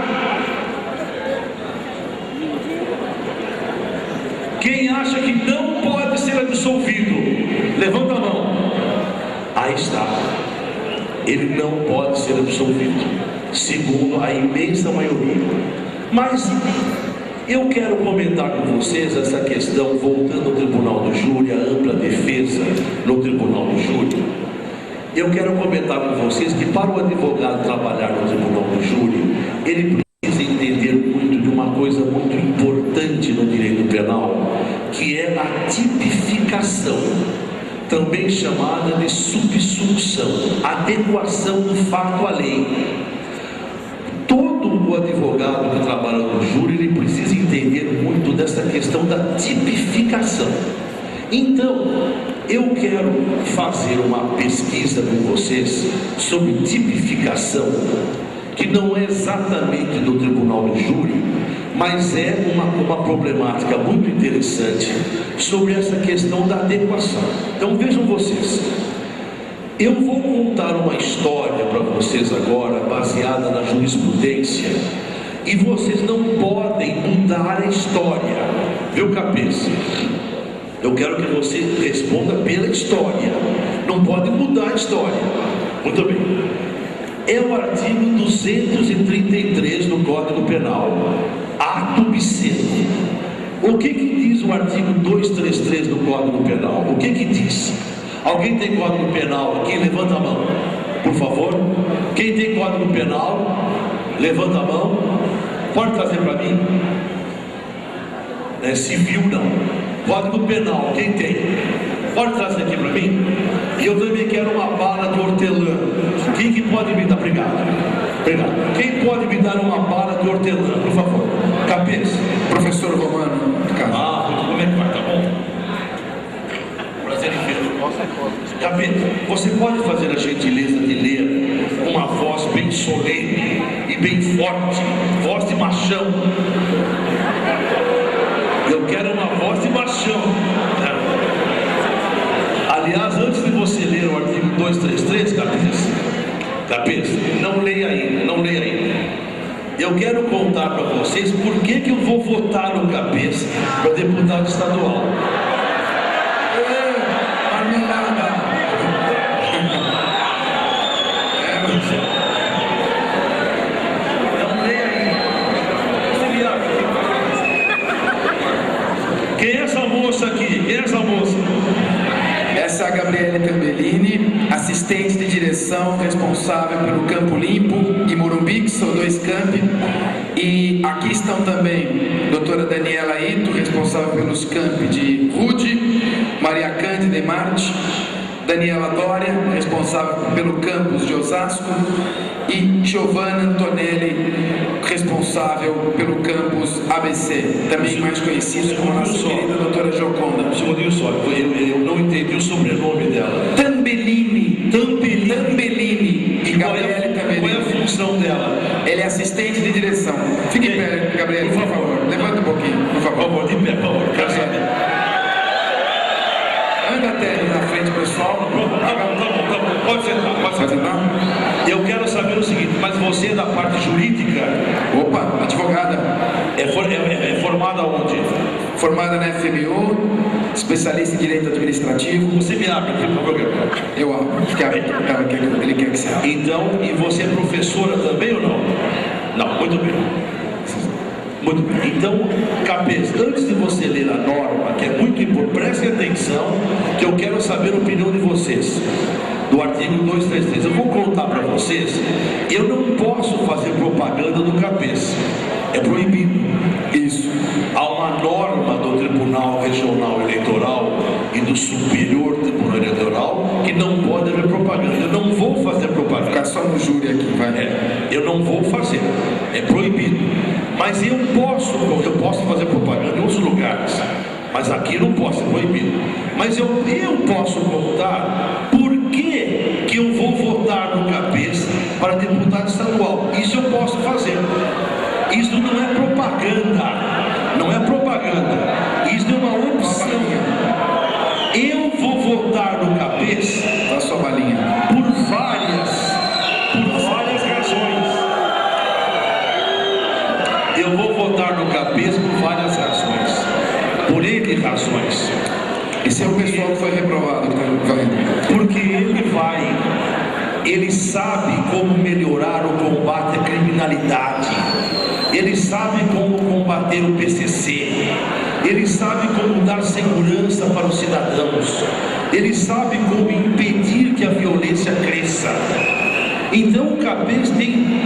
Quem acha que não pode ser absolvido, levanta a mão. Aí está. Ele não pode ser absolvido, segundo a imensa maioria. Mas eu quero comentar com vocês essa questão, voltando ao tribunal do júri, a ampla defesa no tribunal do júri. Eu quero comentar com vocês que para o advogado trabalhar no tribunal do júri, ele precisa entender muito de uma coisa muito importante no direito penal, que é a tipificação, também chamada de subsunção, adequação do fato à lei. Todo o advogado que trabalha no júri, ele precisa entender muito dessa questão da tipificação. Então, eu quero fazer uma pesquisa com vocês sobre tipificação, que não é exatamente do tribunal do júri, mas é uma problemática muito interessante sobre essa questão da adequação. Então vejam vocês, eu vou contar uma história para vocês agora, baseada na jurisprudência, e vocês não podem mudar a história, viu, cabeça? Eu quero que você responda pela história. Não pode mudar a história. Muito bem. É o artigo 233 do Código Penal. Ato obsceno. O que diz o artigo 233 do Código Penal? O que diz? Alguém tem Código Penal aqui? Levanta a mão, por favor. Quem tem Código Penal, levanta a mão. Pode trazer para mim? É civil não. Código Penal, quem tem? Pode trazer aqui para mim? E eu também quero uma bala de hortelã. Quem que pode me dar? Obrigado. Obrigado. Quem pode me dar uma bala de hortelã, por favor? Cabeça. Professor Romano. Como é que vai? Tá bom? Prazer em vê-lo. Capeta, você pode fazer a gentileza de ler uma voz bem solene e bem forte, voz de machão. Eu quero uma voz de machão. Aliás, antes de você ler o artigo 233, cabeça, não leia ainda. Eu quero contar para vocês por que eu vou votar no Cabeça para deputado estadual. Não leia ainda. Quem é essa moça aqui? Quem é essa moça? Essa é a Gabriele Tambellini, assistente de direção responsável pelo Campo Limpo e Morumbi, que são 2 campi. E aqui estão também doutora Daniela Ito, responsável pelos campi de Rude, Maria Cândida e Marte, Daniela Dória, responsável pelo campus de Osasco, e Giovanna Antonelli, responsável pelo campus ABC, também mais conhecida como a nossa querida doutora Gioconda. Um segundinho só, eu não entendi o sobrenome dela. Tambellini. E Gabriele Tambellini. Qual é a função dela? Ele é assistente de direção. Fique em pé, Gabriele, por favor. Levanta um pouquinho, por favor. De pé, por favor. Quero saber. Anda até ali na frente, pessoal. Tá bom. Pode sentar. Eu quero saber o seguinte, mas você é da parte jurídica? Opa, advogada. É formada onde? Formada na FMU, especialista em direito administrativo. Você me abre aqui, por favor. Eu abro. Ele quer que você abra. Então, e você é professora também ou não? Não, muito bem. Então, Cabeça, antes de você ler a norma, que é muito importante, prestem atenção, que eu quero saber a opinião de vocês, do artigo 233. Eu vou contar para vocês, eu não posso fazer propaganda do Cabeça, é proibido. Isso. Há uma norma do Tribunal Regional Eleitoral e do Superior Tribunal Eleitoral que não pode haver propaganda. Eu não vou fazer propaganda. Ficar só no júri aqui, vai. Eu não vou fazer, é proibido. Mas eu posso fazer propaganda em outros lugares, mas aqui não posso, é proibido. Mas eu posso contar por que eu vou votar no Cabeça para deputado estadual. Isso eu posso fazer. Isso não é propaganda, não é propaganda. Isso é uma opção. Eu vou votar no Cabeça. Dá sua balinha. Por várias razões. Eu vou votar no Cabeça por várias razões. Por N razões. Esse é o pessoal que foi reprovado. Porque ele sabe como melhorar o combate à criminalidade. Ele sabe como combater o PCC. Ele sabe como dar segurança para os cidadãos. Ele sabe como impedir que a violência cresça. Então o Cabeça tem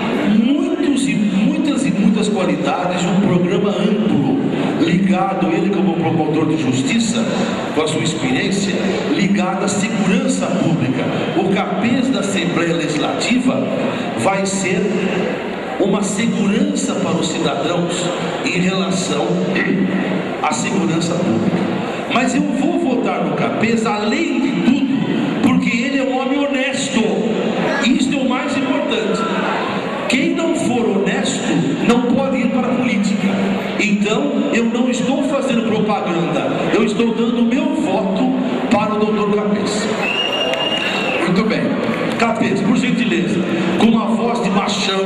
muitas qualidades, um programa amplo, ligado, ele como promotor de justiça, com a sua experiência, ligado à segurança pública. O Cabeça da Assembleia Legislativa vai ser uma segurança para os cidadãos em relação à segurança pública. Mas eu vou votar no Cabeça, além de tudo, porque ele é um homem honesto. Isso é o mais importante. Quem não for honesto não pode ir para a política. Então eu não estou fazendo propaganda, eu estou dando o meu voto para o doutor Cabeça. Muito bem. Cabeça, por gentileza, com uma voz de machão,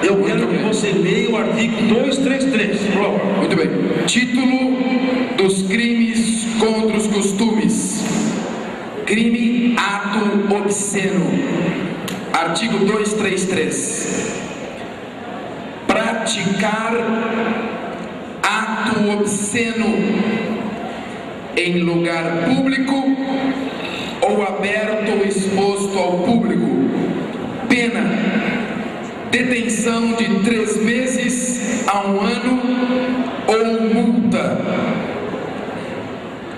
eu quero que você leia o artigo 233. Muito bem. Título dos crimes contra os costumes. Crime, ato obsceno. Artigo 233. Praticar ato obsceno em lugar público ou aberto ou exposto ao público. Pena: detenção de 3 meses a 1 ano ou multa.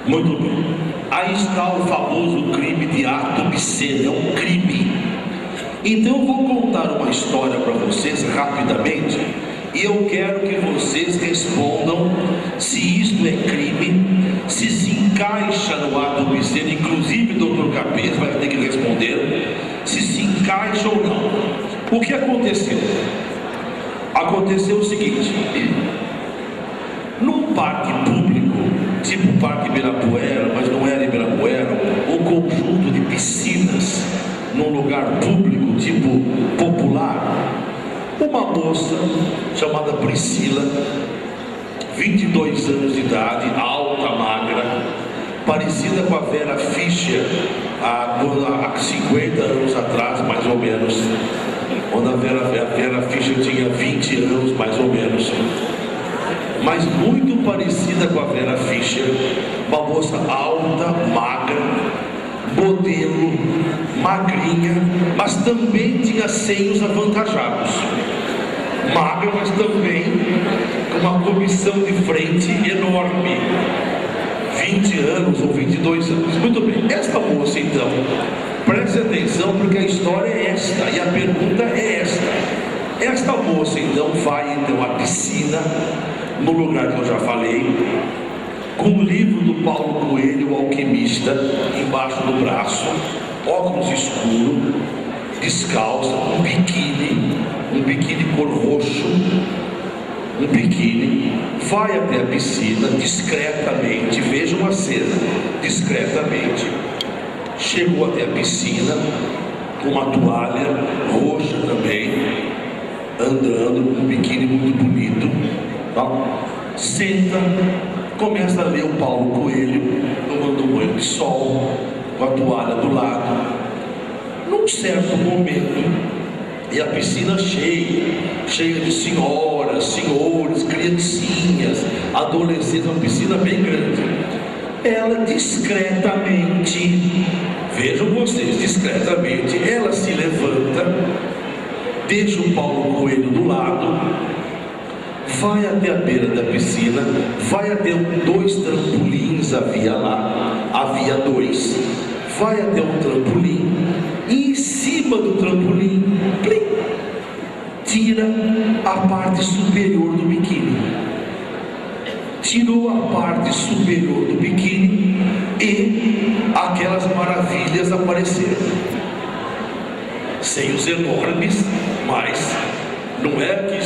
Muito bem. Aí está o famoso crime de ato obsceno. É um crime. Então eu vou contar uma história para vocês rapidamente e eu quero que vocês respondam se isto é crime, se encaixa no ato obsceno. Inclusive o Dr. Capês vai ter que responder se encaixa ou não. O que aconteceu? Aconteceu o seguinte: num parque público, tipo o Parque Ibirapuera, mas não era Ibirapuera, um conjunto de piscinas num lugar público, tipo popular, uma moça chamada Priscila, 22 anos de idade, alta, magra, parecida com a Vera Fischer há 50 anos atrás, mais ou menos, quando a Vera Fischer tinha 20 anos, mais ou menos, mas muito parecida com a Vera Fischer, uma moça alta, magra, modelo, magrinha, mas também tinha seios avantajados. Magra, mas também com uma comissão de frente enorme. 20 anos ou 22 anos. Muito bem, esta moça então, preste atenção porque a história é esta e a pergunta é esta. Esta moça então vai então à piscina, no lugar que eu já falei, com o livro do Paulo Coelho, o Alquimista, embaixo do braço, óculos escuro, descalça, um biquíni cor roxo, um biquíni, vai até a piscina discretamente, vejam a cena, discretamente, chegou até a piscina, com uma toalha roxa também, andando, com um biquíni muito bonito, tá? Senta, começa a ler o Paulo Coelho, tomando um banho de sol, com a toalha do lado. Num certo momento, e a piscina cheia de senhoras, senhores, criancinhas, adolescentes, uma piscina bem grande. Ela discretamente, vejam vocês, discretamente, ela se levanta, deixa o Paulo Coelho do lado, vai até a beira da piscina, vai até 2 trampolins, havia lá, havia 2, vai até um trampolim, e em cima do trampolim, plim, tira a parte superior do biquíni. Tirou a parte superior do biquíni e aquelas maravilhas apareceram. Seios enormes, mas não era que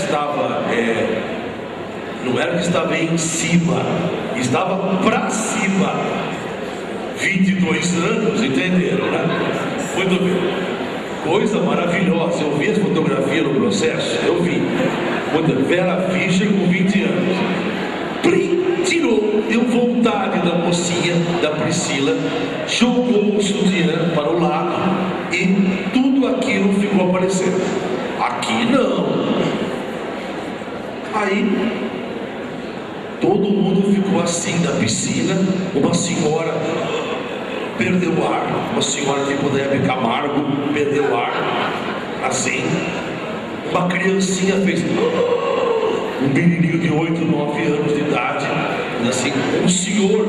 estava em cima, estava para cima. 22 anos, entenderam, né? Muito bem. Coisa maravilhosa. Eu vi as fotografias no processo, eu vi. Vera Fischer com 20 anos. Plim, tirou, deu vontade da mocinha, da Priscila, jogou o sutiã para o lado e tudo aquilo ficou aparecendo. Aqui não. Aí todo mundo ficou assim na piscina. Uma senhora perdeu o ar, uma senhora tipo da Hebe Camargo perdeu o ar, assim. Uma criancinha fez um menininho de 8, 9 anos de idade, assim. Um senhor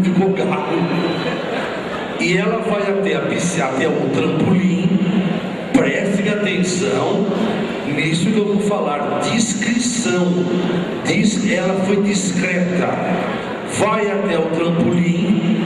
ficou gato. E ela vai até a piscina, até um trampolim. Prestem atenção nisso que eu vou falar, discrição. Ela foi discreta, vai até o trampolim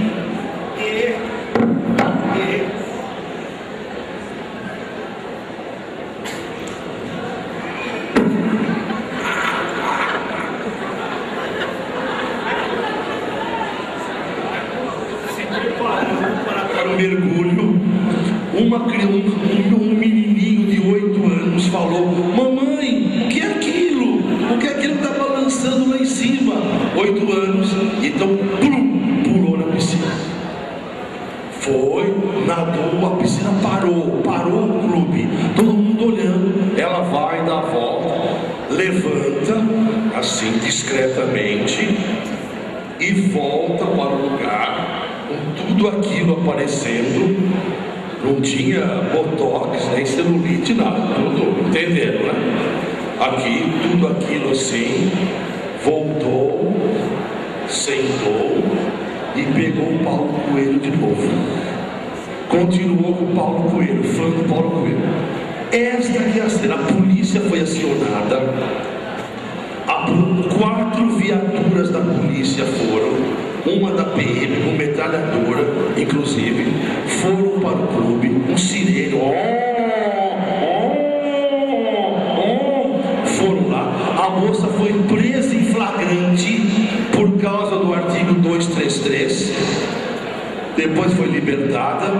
para o mergulho. Um menininho de 8 anos falou: mamãe, o que é aquilo? O que é aquilo que está balançando lá em cima? 8 anos, então plum, nadou, a piscina parou o clube, todo mundo olhando. Ela vai dar a volta, levanta assim discretamente e volta para o lugar com tudo aquilo aparecendo. Não tinha botox, nem celulite, nada, tudo, entenderam, né? Aqui, tudo aquilo assim, voltou, sentou e pegou o Paulo Coelho de novo. Continuou com o Paulo Coelho, fã do Paulo Coelho. Esta que é a cena. A polícia foi acionada, 4 viaturas da polícia foram, uma da PM com metralhadora, inclusive, foram para o clube, um sirene, foram lá. A moça foi presa em flagrante por causa do artigo 233, depois foi libertada.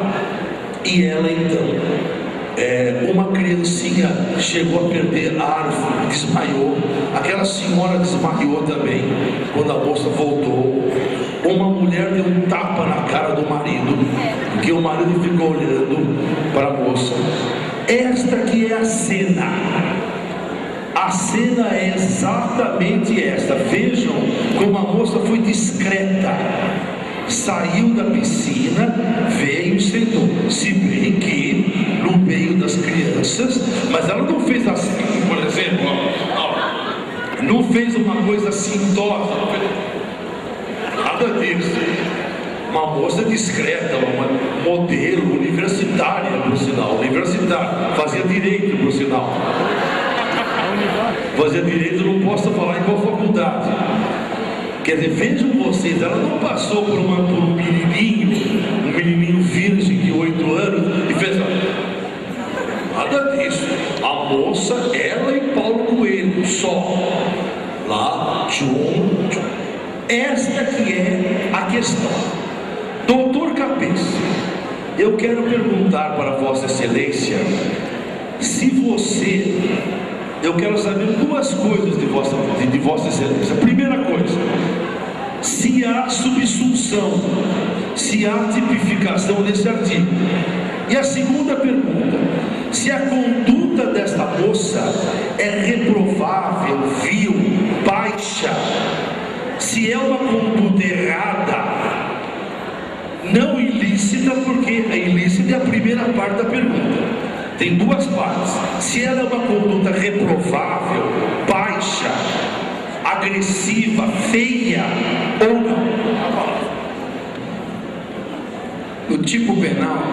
E ela então, uma criancinha chegou a perder a árvore, desmaiou. Aquela senhora desmaiou também quando a moça voltou. Uma mulher deu um tapa na cara do marido, porque o marido ficou olhando para a moça. Esta que é a cena. A cena é exatamente esta. Vejam como a moça foi discreta. Saiu da piscina, veio e sentou. Se bem que no meio das crianças, mas ela não fez assim, por exemplo, não fez uma coisa sintosa, nada disso. Uma moça discreta, uma modelo universitária, por sinal, universitária, fazia direito, por sinal. Fazia direito, não posso falar em qual faculdade. Quer dizer, vejam vocês, ela não passou por um menininho virgem de 8 anos e fez nada disso. A moça, ela e Paulo Coelho, só. Lá, junto. Esta que é a questão. Doutor Cabeça, eu quero perguntar para Vossa Excelência, se você... Eu quero saber 2 coisas de Vossa Excelência. Primeira coisa, se há subsunção, se há tipificação desse artigo. E a segunda pergunta, se a conduta desta moça é reprovável, vil, baixa, se é uma conduta errada, não ilícita, porque a ilícita é a primeira parte da pergunta. Tem 2 partes. Se ela é uma conduta reprovável, baixa, agressiva, feia ou não. No tipo penal,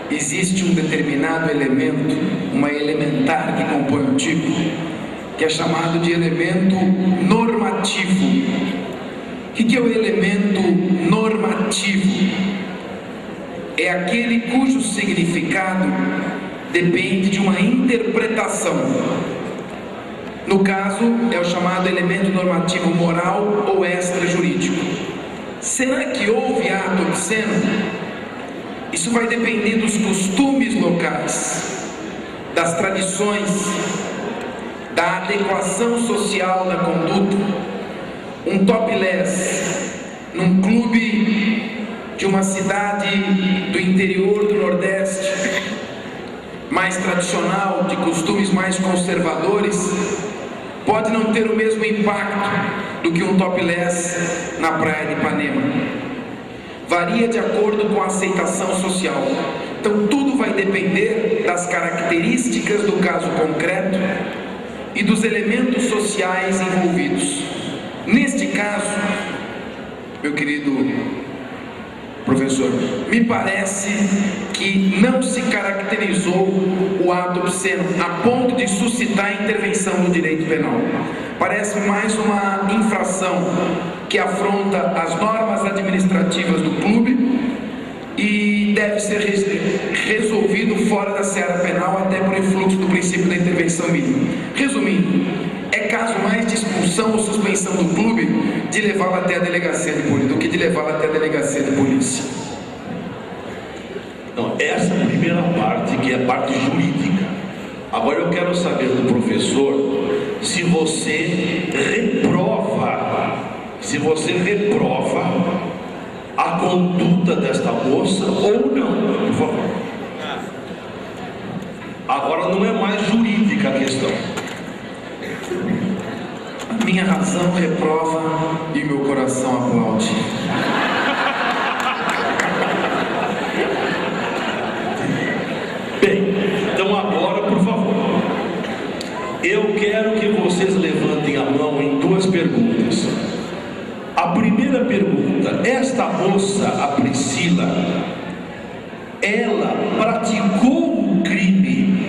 existe um determinado elemento, uma elementar que compõe o tipo, que é chamado de elemento normativo. O que é o elemento normativo? É aquele cujo significado depende de uma interpretação. No caso, é o chamado elemento normativo moral ou extrajurídico. Será que houve ato obsceno? Isso vai depender dos costumes locais, das tradições, da adequação social da conduta. Um topless num clube de uma cidade do interior do Nordeste, mais tradicional, de costumes mais conservadores, pode não ter o mesmo impacto do que um topless na praia de Ipanema. Varia de acordo com a aceitação social. Então tudo vai depender das características do caso concreto e dos elementos sociais envolvidos. Neste caso, meu querido professor, me parece que não se caracterizou o ato obsceno a ponto de suscitar a intervenção no direito penal. Parece mais uma infração que afronta as normas administrativas do clube e deve ser resolvido fora da seara penal, até por influxo do princípio da intervenção mínima. Resumindo, é caso mais de expulsão ou suspensão do clube de levá-lo até a delegacia de polícia, do que de levá-lo até a delegacia de polícia. Então, essa é a primeira parte, que é a parte jurídica. Agora eu quero saber do professor se você reprova a a conduta desta moça ou não, por favor. Agora não é mais jurídica a questão. Minha razão reprova e meu coração aplaude. Bem, então agora, por favor, eu quero que vocês levantem a mão em duas perguntas. A primeira pergunta: esta moça, a Priscila, ela praticou um crime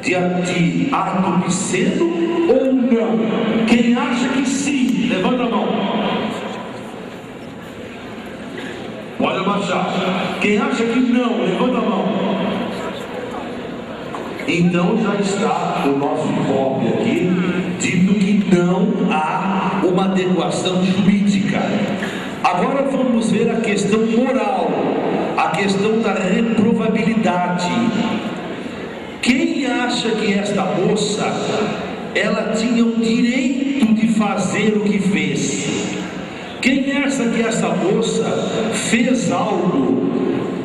de ato obsceno ou não? Quem acha que sim, levanta a mão. Pode abaixar. Quem acha que não, levanta a mão. Então já está o nosso informe aqui, dito que não há uma adequação jurídica. Agora vamos ver a questão moral, a questão da reprovabilidade. Quem acha que esta moça, ela tinha o direito de fazer o que fez? Quem acha que essa moça fez algo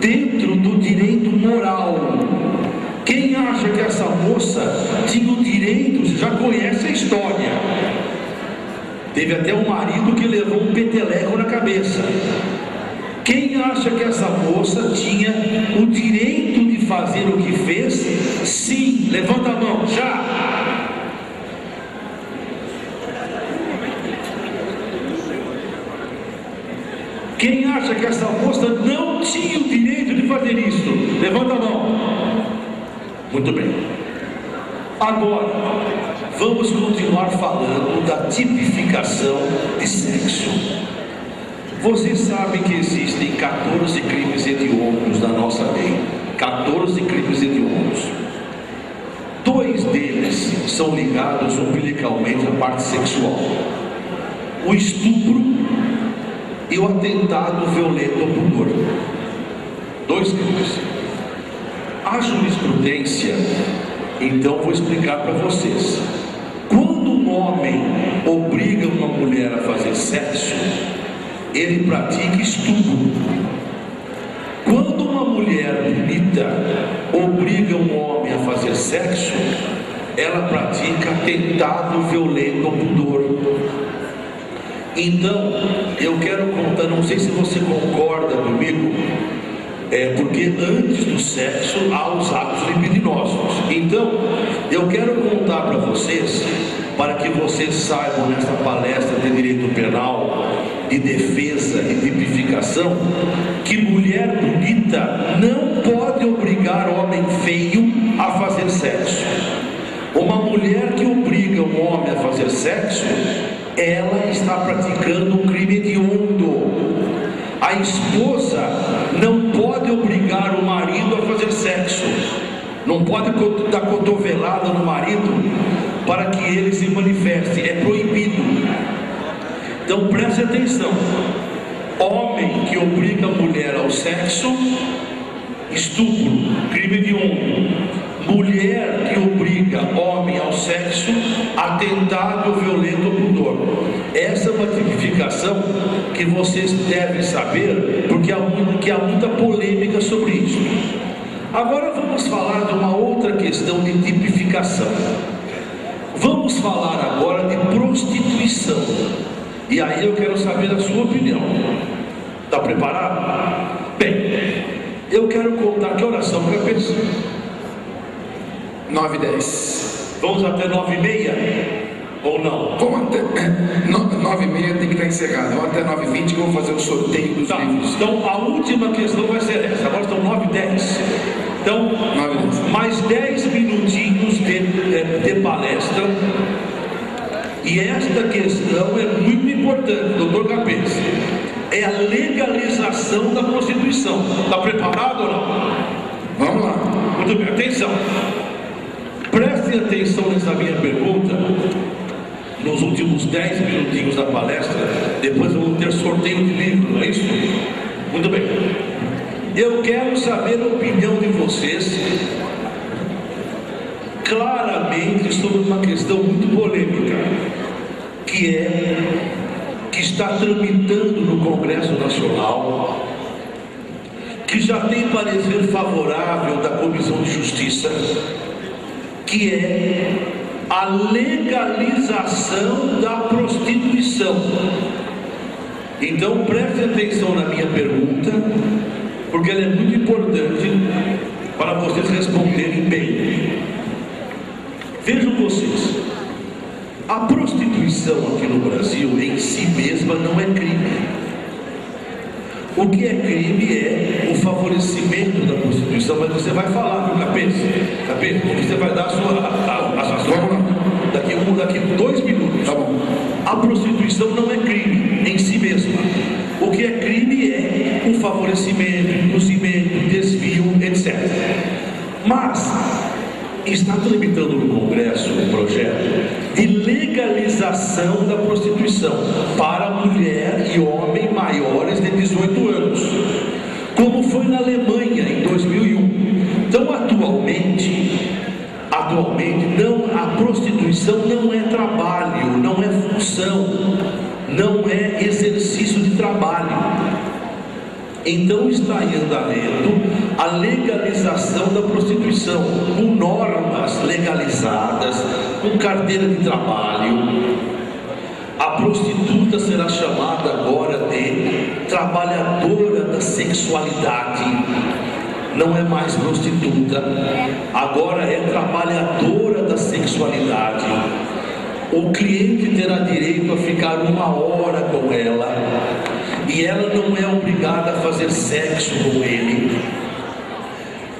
dentro do direito moral? Quem acha que essa moça tinha o direito? Você já conhece a história. Teve até um marido que levou um peteleco na cabeça. Quem acha que essa moça tinha o direito de fazer o que fez? Sim, levanta a mão, já. Quem acha que essa moça não tinha o direito de fazer isso? Levanta a mão. Muito bem. Agora, vamos continuar falando da tipificação de sexo. Vocês sabem que existem 14 crimes hediondos na nossa lei. 14 crimes hediondos. 2 deles são ligados umbilicalmente à parte sexual: o estupro e o atentado violento ao pudor. 2 crimes. A jurisprudência, então vou explicar para vocês. Quando um homem obriga uma mulher a fazer sexo, ele pratica estupro. Quando uma mulher bonita obriga um homem a fazer sexo, ela pratica atentado violento ao pudor. Então, eu quero contar, não sei se você concorda comigo, porque antes do sexo há os atos libidinosos. Então, eu quero contar para vocês, para que vocês saibam nesta palestra de direito penal, de defesa e tipificação, que mulher bonita não pode obrigar homem feio a fazer sexo. Uma mulher que obriga um homem a fazer sexo, ela está praticando um crime hediondo. A esposa não pode obrigar o marido a fazer sexo, não pode dar cotovelada no marido para que ele se manifeste, é proibido. Então preste atenção: homem que obriga a mulher ao sexo, estupro, crime hediondo. Mulher que obriga homem ao sexo, atentado violento ao pudor. Essa é uma tipificação que vocês devem saber, porque há muita polêmica sobre isso. Agora vamos falar de uma outra questão de tipificação. Vamos falar agora de prostituição. E aí eu quero saber a sua opinião. Está preparado? Bem, eu quero contar que oração para a pessoa. 9h10. Vamos até 9h30? Ou não? Vamos até 9h30, tem que estar encerrado. Vamos até 9h20 que eu vou fazer o sorteio dos livros. Então a última questão vai ser essa. Agora estão 9h10. Então, 9h10. Mais 10 minutinhos de palestra. E esta questão é muito importante, doutor Capês. É a legalização da prostituição. Está preparado ou não? Vamos lá. Muito bem, atenção. Prestem atenção nessa minha pergunta. Nos últimos 10 minutinhos da palestra, depois eu vou ter sorteio de livro, não é isso? Muito bem. Eu quero saber a opinião de vocês, claramente, sobre uma questão muito polêmica, que está tramitando no Congresso Nacional já tem parecer favorável da Comissão de Justiça, que é a legalização da prostituição. Então preste atenção na minha pergunta, porque ela é muito importante para vocês responderem bem. Vejam vocês, a prostituição aqui no Brasil em si mesma não é crime. O que é crime é o favorecimento da prostituição, mas você vai falar, viu, Capês? Capês, você vai dar a sua daqui 2 minutos. Tá bom. A prostituição não é crime em si mesma. O que é crime é o favorecimento, induzimento, desvio, etc. Mas está tramitando no Congresso um projeto de legalização da prostituição para mulher e homem maiores de 18 anos, como foi na Alemanha em 2001. Então, atualmente não, a prostituição não é trabalho, não é função, não é exercício de trabalho. Então está em andamento a legalização da prostituição, com normas legalizadas, com carteira de trabalho. A prostituta será chamada agora de trabalhadora da sexualidade. Não é mais prostituta, agora é trabalhadora da sexualidade. O cliente terá direito a ficar 1 hora com ela, e ela não é obrigada a fazer sexo com ele.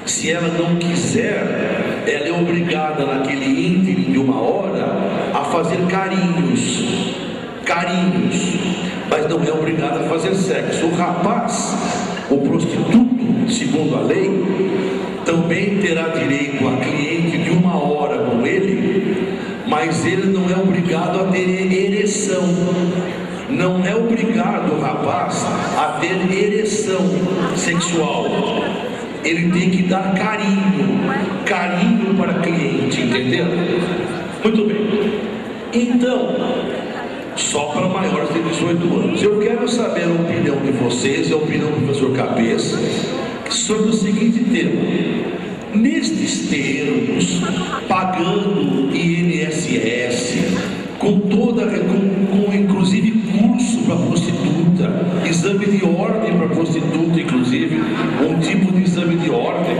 Se ela não quiser, ela é obrigada naquele ínterim de 1 hora a fazer carinhos, mas não é obrigada a fazer sexo. O rapaz, o prostituto, segundo a lei, também terá direito a cliente de 1 hora com ele, mas ele não é obrigado a ter ereção. Não é obrigado o rapaz a ter ereção sexual. Ele tem que dar carinho para cliente, entendeu? Muito bem. Então, só para maiores de 18 anos. Eu quero saber a opinião de vocês e a opinião do professor Cabeça sobre o seguinte tema. Nestes termos, pagando INSS, com inclusive curso para prostituta, exame de ordem para prostituta, inclusive um tipo de exame de ordem,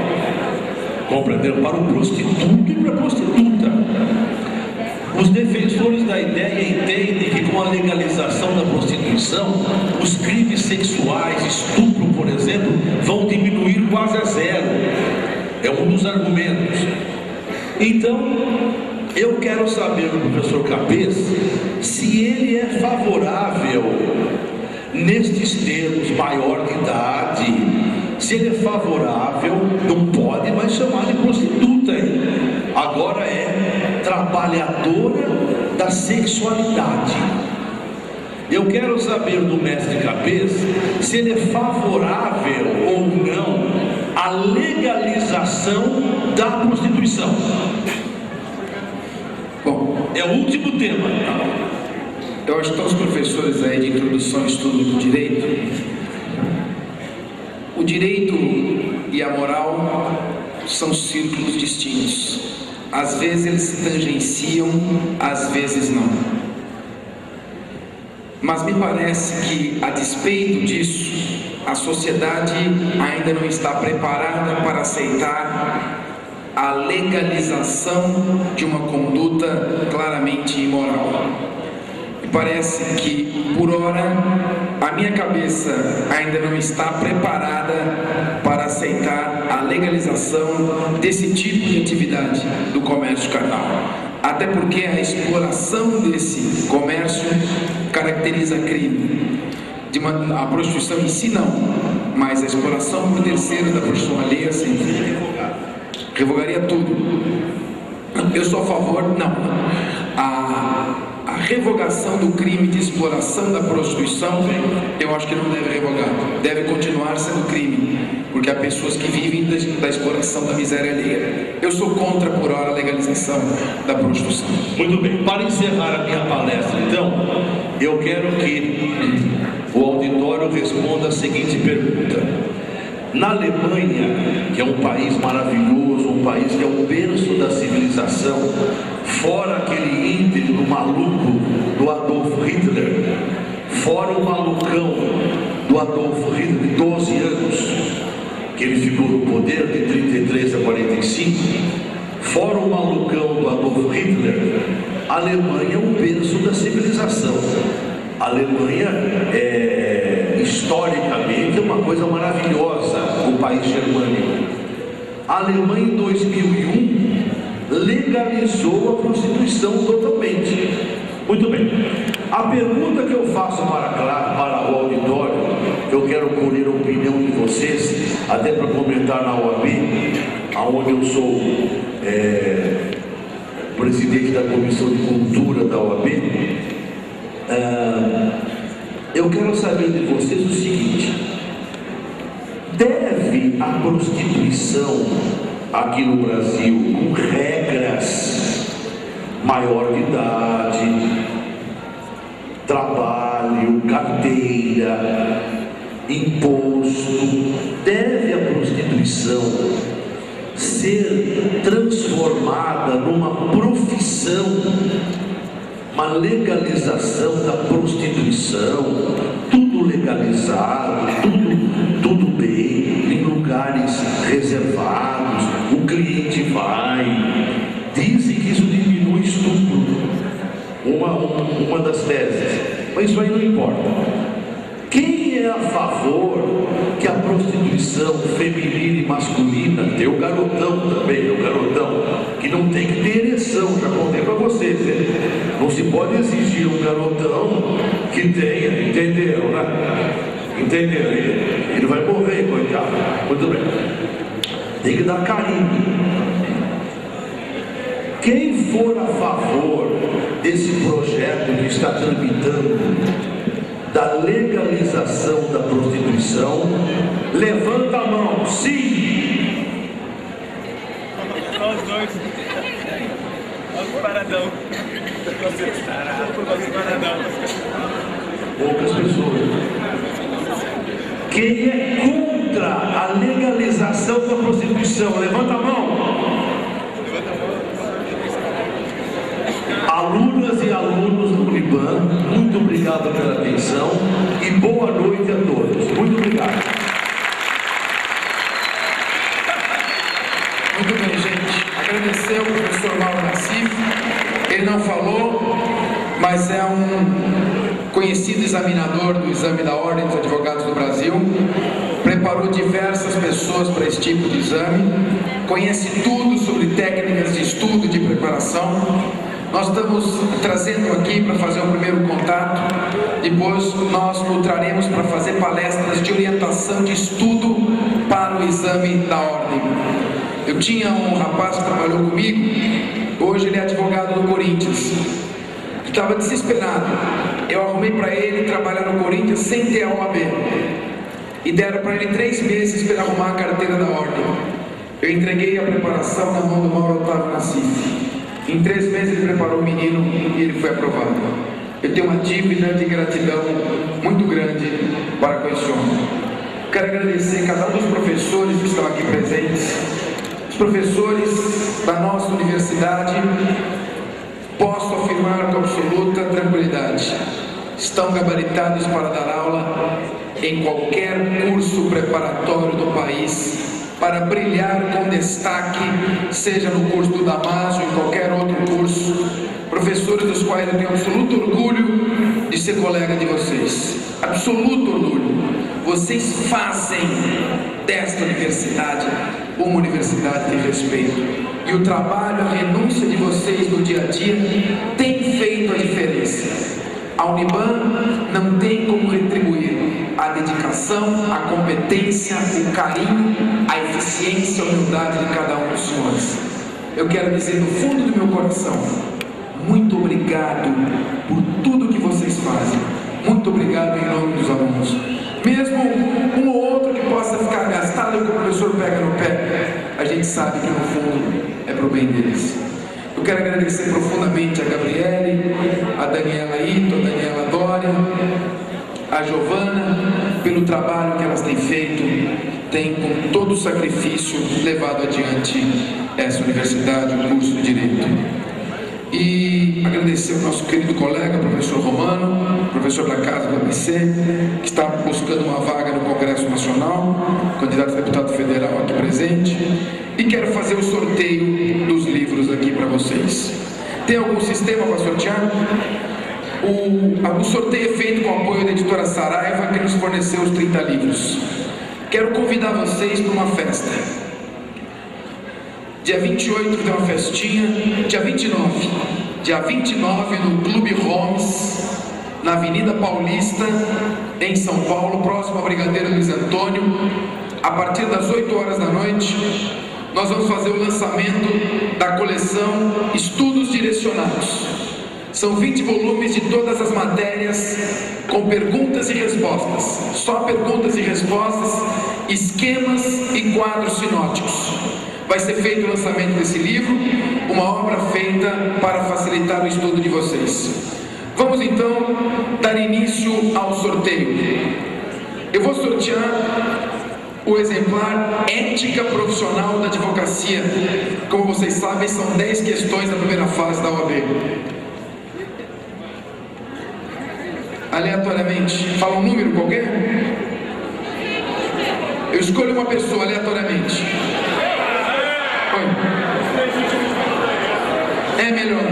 compreenderam? Para o prostituto e para a prostituta. Os defensores da ideia entendem que com a legalização da prostituição, os crimes sexuais, estupro, por exemplo, vão diminuir quase a zero. É um dos argumentos. Então, eu quero saber do professor Cabeça se ele é favorável, nestes termos, maior de idade. Se ele é favorável, não pode mais chamar de prostituta, hein? Agora é trabalhadora da sexualidade. Eu quero saber do mestre Cabeça se ele é favorável ou não à legalização da prostituição. Bom, é o último tema. Eu acho que todos os professores aí de introdução ao estudo do direito, o direito e a moral são círculos distintos. Às vezes eles se tangenciam, às vezes não. Mas me parece que, a despeito disso, a sociedade ainda não está preparada para aceitar a legalização de uma conduta claramente imoral. Me parece que, por hora, a minha cabeça ainda não está preparada para aceitar a legalização desse tipo de atividade do comércio carnal. Até porque a exploração desse comércio caracteriza crime. A prostituição em si não, mas a exploração por terceiros da prostituição alheia, sim. Revogaria tudo. Eu sou a favor, não. A revogação do crime de exploração da prostituição, eu acho que não deve revogar. Deve continuar sendo crime, porque há pessoas que vivem da exploração da miséria alheia. Eu sou contra, por hora, a legalização da prostituição. Muito bem. Para encerrar a minha palestra, então, eu quero que o auditório responda a seguinte pergunta: Na Alemanha, que é um país maravilhoso, um país que é o berço da civilização, fora aquele íntegro maluco do Adolf Hitler, fora o malucão do Adolf Hitler de 12 anos, que ele ficou no poder de 33 a 45, fora o malucão do Adolf Hitler, a Alemanha é o berço da civilização. A Alemanha historicamente é uma coisa maravilhosa, o país germânico. A Alemanha em 2001 legalizou a prostituição totalmente. Muito bem. A pergunta que eu faço para o auditório, que eu quero colher a opinião de vocês, até para comentar na OAB, onde eu sou presidente da Comissão de Cultura da OAB, eu quero saber de vocês o seguinte: deve a prostituição aqui no Brasil, com regras, maior de idade, trabalho, carteira, imposto, deve a prostituição ser transformada numa profissão, uma legalização da prostituição, tudo legalizado, tudo bem, em lugares reservados, o cliente vai, dizem que isso diminui estupro, uma das teses, mas isso aí não importa. Quem é a favor que a prostituição feminina e masculina, tem o garotão também, o garotão, que não tem que ter ereção, já contei para vocês, né? Não se pode exigir um garotão que tenha, entenderam, né? Entenderam? Ele vai morrer, coitado. Muito bem. Tem que dar carinho. Quem for a favor desse projeto que está tramitando da legalização da prostituição, levanta a mão. Sim. Só os dois. Olha o paradão. Olha o paradão. Poucas pessoas. Quem é contra a legalização da prostituição, levanta a mão. Alunas e alunos do Uniban, muito obrigado pela atenção e boa noite a todos. Muito obrigado. Muito bem, gente. Agradecer ao professor Mauro Nassif. Ele não falou, mas é um conhecido examinador do exame da Ordem dos Advogados do Brasil. Preparou diversas pessoas para esse tipo de exame. Conhece tudo sobre técnicas de estudo, de preparação. Nós estamos trazendo aqui para fazer o primeiro contato, depois nós o traremos para fazer palestras de orientação de estudo para o exame da ordem. Eu tinha um rapaz que trabalhou comigo, hoje ele é advogado do Corinthians, que estava desesperado. Eu arrumei para ele trabalhar no Corinthians sem ter a OAB, e deram para ele 3 meses para ele arrumar a carteira da ordem. Eu entreguei a preparação na mão do Mauro Otávio Nassif. Em 3 meses ele preparou o menino e ele foi aprovado. Eu tenho uma dívida de gratidão muito grande para com esse homem. Quero agradecer a cada um dos professores que estão aqui presentes. Os professores da nossa universidade, posso afirmar com absoluta tranquilidade, estão gabaritados para dar aula em qualquer curso preparatório do país, para brilhar com destaque, seja no curso do Damásio ou em qualquer outro curso. Professores dos quais eu tenho absoluto orgulho de ser colega de vocês. Absoluto orgulho. Vocês fazem desta universidade uma universidade de respeito. E o trabalho, a renúncia de vocês no dia a dia tem feito a diferença. A Uniban não tem como retribuir a dedicação, a competência, o carinho, a eficiência e a humildade de cada um dos senhores. Eu quero dizer do fundo do meu coração, muito obrigado por tudo que vocês fazem. Muito obrigado em nome dos alunos. Mesmo um ou outro que possa ficar gastado e que o professor pega no pé, a gente sabe que no fundo é para o bem deles. Eu quero agradecer profundamente a Gabriele, a Daniela Ito, a Daniela Dória, a Giovana, pelo trabalho que elas têm feito. tem, com todo o sacrifício, levado adiante essa universidade, o curso de Direito. E agradecer ao nosso querido colega, professor Romano, professor da Casa do ABC, que está buscando uma vaga no Congresso Nacional, candidato a deputado federal aqui presente, e quero fazer o sorteio dos livros aqui para vocês. Tem algum sistema para sortear? O sorteio é feito com o apoio da editora Saraiva, que nos forneceu os 30 livros. Quero convidar vocês para uma festa. Dia 28 tem uma festinha, dia 29 no Clube Holmes, na Avenida Paulista, em São Paulo, próximo ao Brigadeiro Luiz Antônio. A partir das 8 horas da noite, nós vamos fazer o lançamento da coleção Estudos Direcionados. São 20 volumes de todas as matérias, com perguntas e respostas, só perguntas e respostas, esquemas e quadros sinóticos. Vai ser feito o lançamento desse livro, uma obra feita para facilitar o estudo de vocês. Vamos então dar início ao sorteio. Eu vou sortear o exemplar Ética Profissional da Advocacia. Como vocês sabem, são 10 questões da primeira fase da OAB. Aleatoriamente, fala um número qualquer? Eu escolho uma pessoa aleatoriamente. É melhor.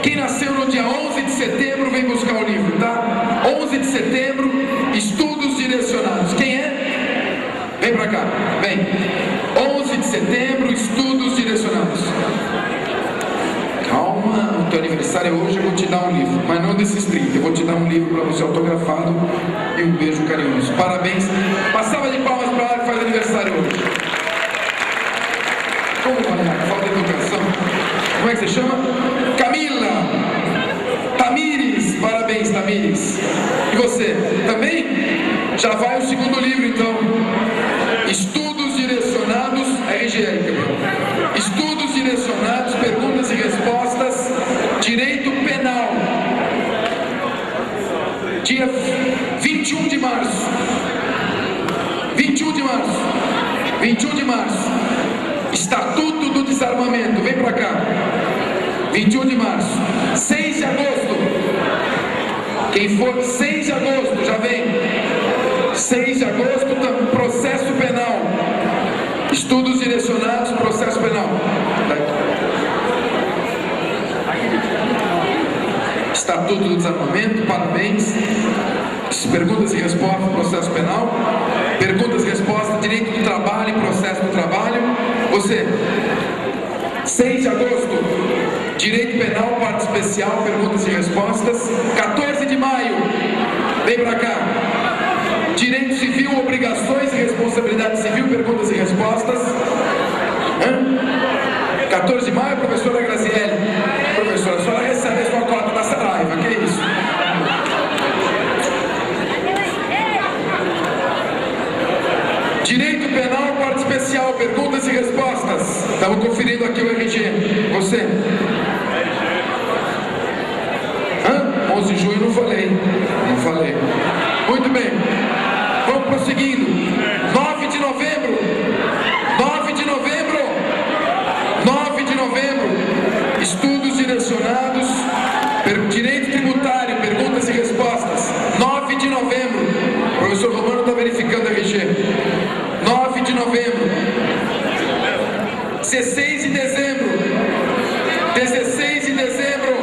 Quem nasceu no dia 11 de setembro vem buscar o livro, tá? 11 de setembro, Estudos Direcionados. Quem é? Vem pra cá, vem. 11 de setembro, Estudos Direcionados. Calma, o teu aniversário é hoje, eu vou te dar um livro, mas não desses 30, eu vou te dar um livro para você autografado e um beijo carinhoso. Parabéns. Uma salva de palmas para ela que faz aniversário hoje. Como vai? Falta de educação. Como é que você chama? Camila Tamires. Parabéns, Tamires. E você? Também? Já vai o segundo livro, então. Estudos Direcionados, RGE, Camila. Estudos Direcionados, Perguntas e Respostas, Direito Penal. Dia 21 de março. 21 de março. 21 de março. Estatuto do Desarmamento, vem pra cá. 21 de março. 6 de agosto. Quem for 6 de agosto, já vem. 6 de agosto, processo penal. Estudos Direcionados, processo penal. Estatuto do Desarmamento, parabéns. Perguntas e respostas, processo penal. Perguntas e respostas, direito do trabalho, processo do trabalho. Você, 6 de agosto, direito penal, parte especial, perguntas e respostas. 14 de maio, vem pra cá. Direito civil, obrigações e responsabilidade civil, perguntas e respostas. 14 de maio, professora Graziele. Professora, a senhora recebe a sua cota da Saraiva, que é isso? Direito penal, parte especial, perguntas e respostas. Estava conferindo aqui o RG. Você? 11 de junho, não falei. Não falei. Muito bem. Vamos prosseguindo. 9 de novembro. 9 de novembro. 9 de novembro. Estudos Direcionados. Direito Tributário, perguntas e respostas. 9 de novembro. O professor Romano está verificando o RG. 9 de novembro. 16 de dezembro. 16 de dezembro.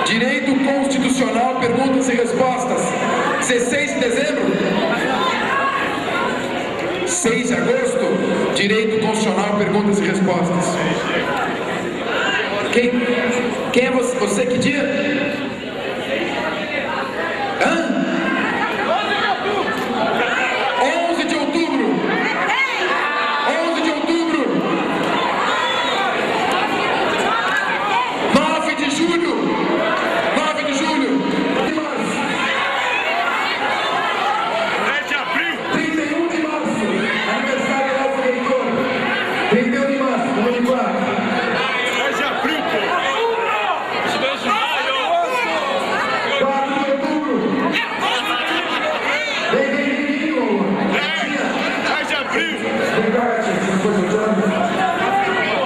Direito Constitucional, perguntas e respostas. 16 de dezembro. 6 de agosto. Direito Constitucional, perguntas e respostas. Quem é você? Você que dia? 11 de outubro. 11 de outubro. 9 de julho. 9 de julho. 10 de abril. 31 de março. Aniversário do nosso reitor. 31 de março, 2004. 10 de abril, pô. 2 de maio.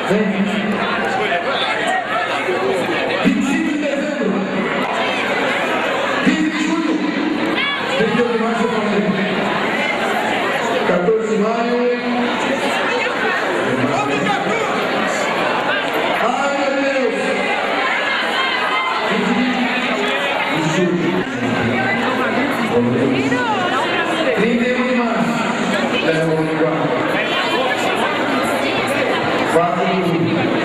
Vem. 25 de dezembro. 15 de julho. 31 de março eu falei. 14 de maio. Ai, meu Deus. 31 de março. Leva o lugar. 4 de julho.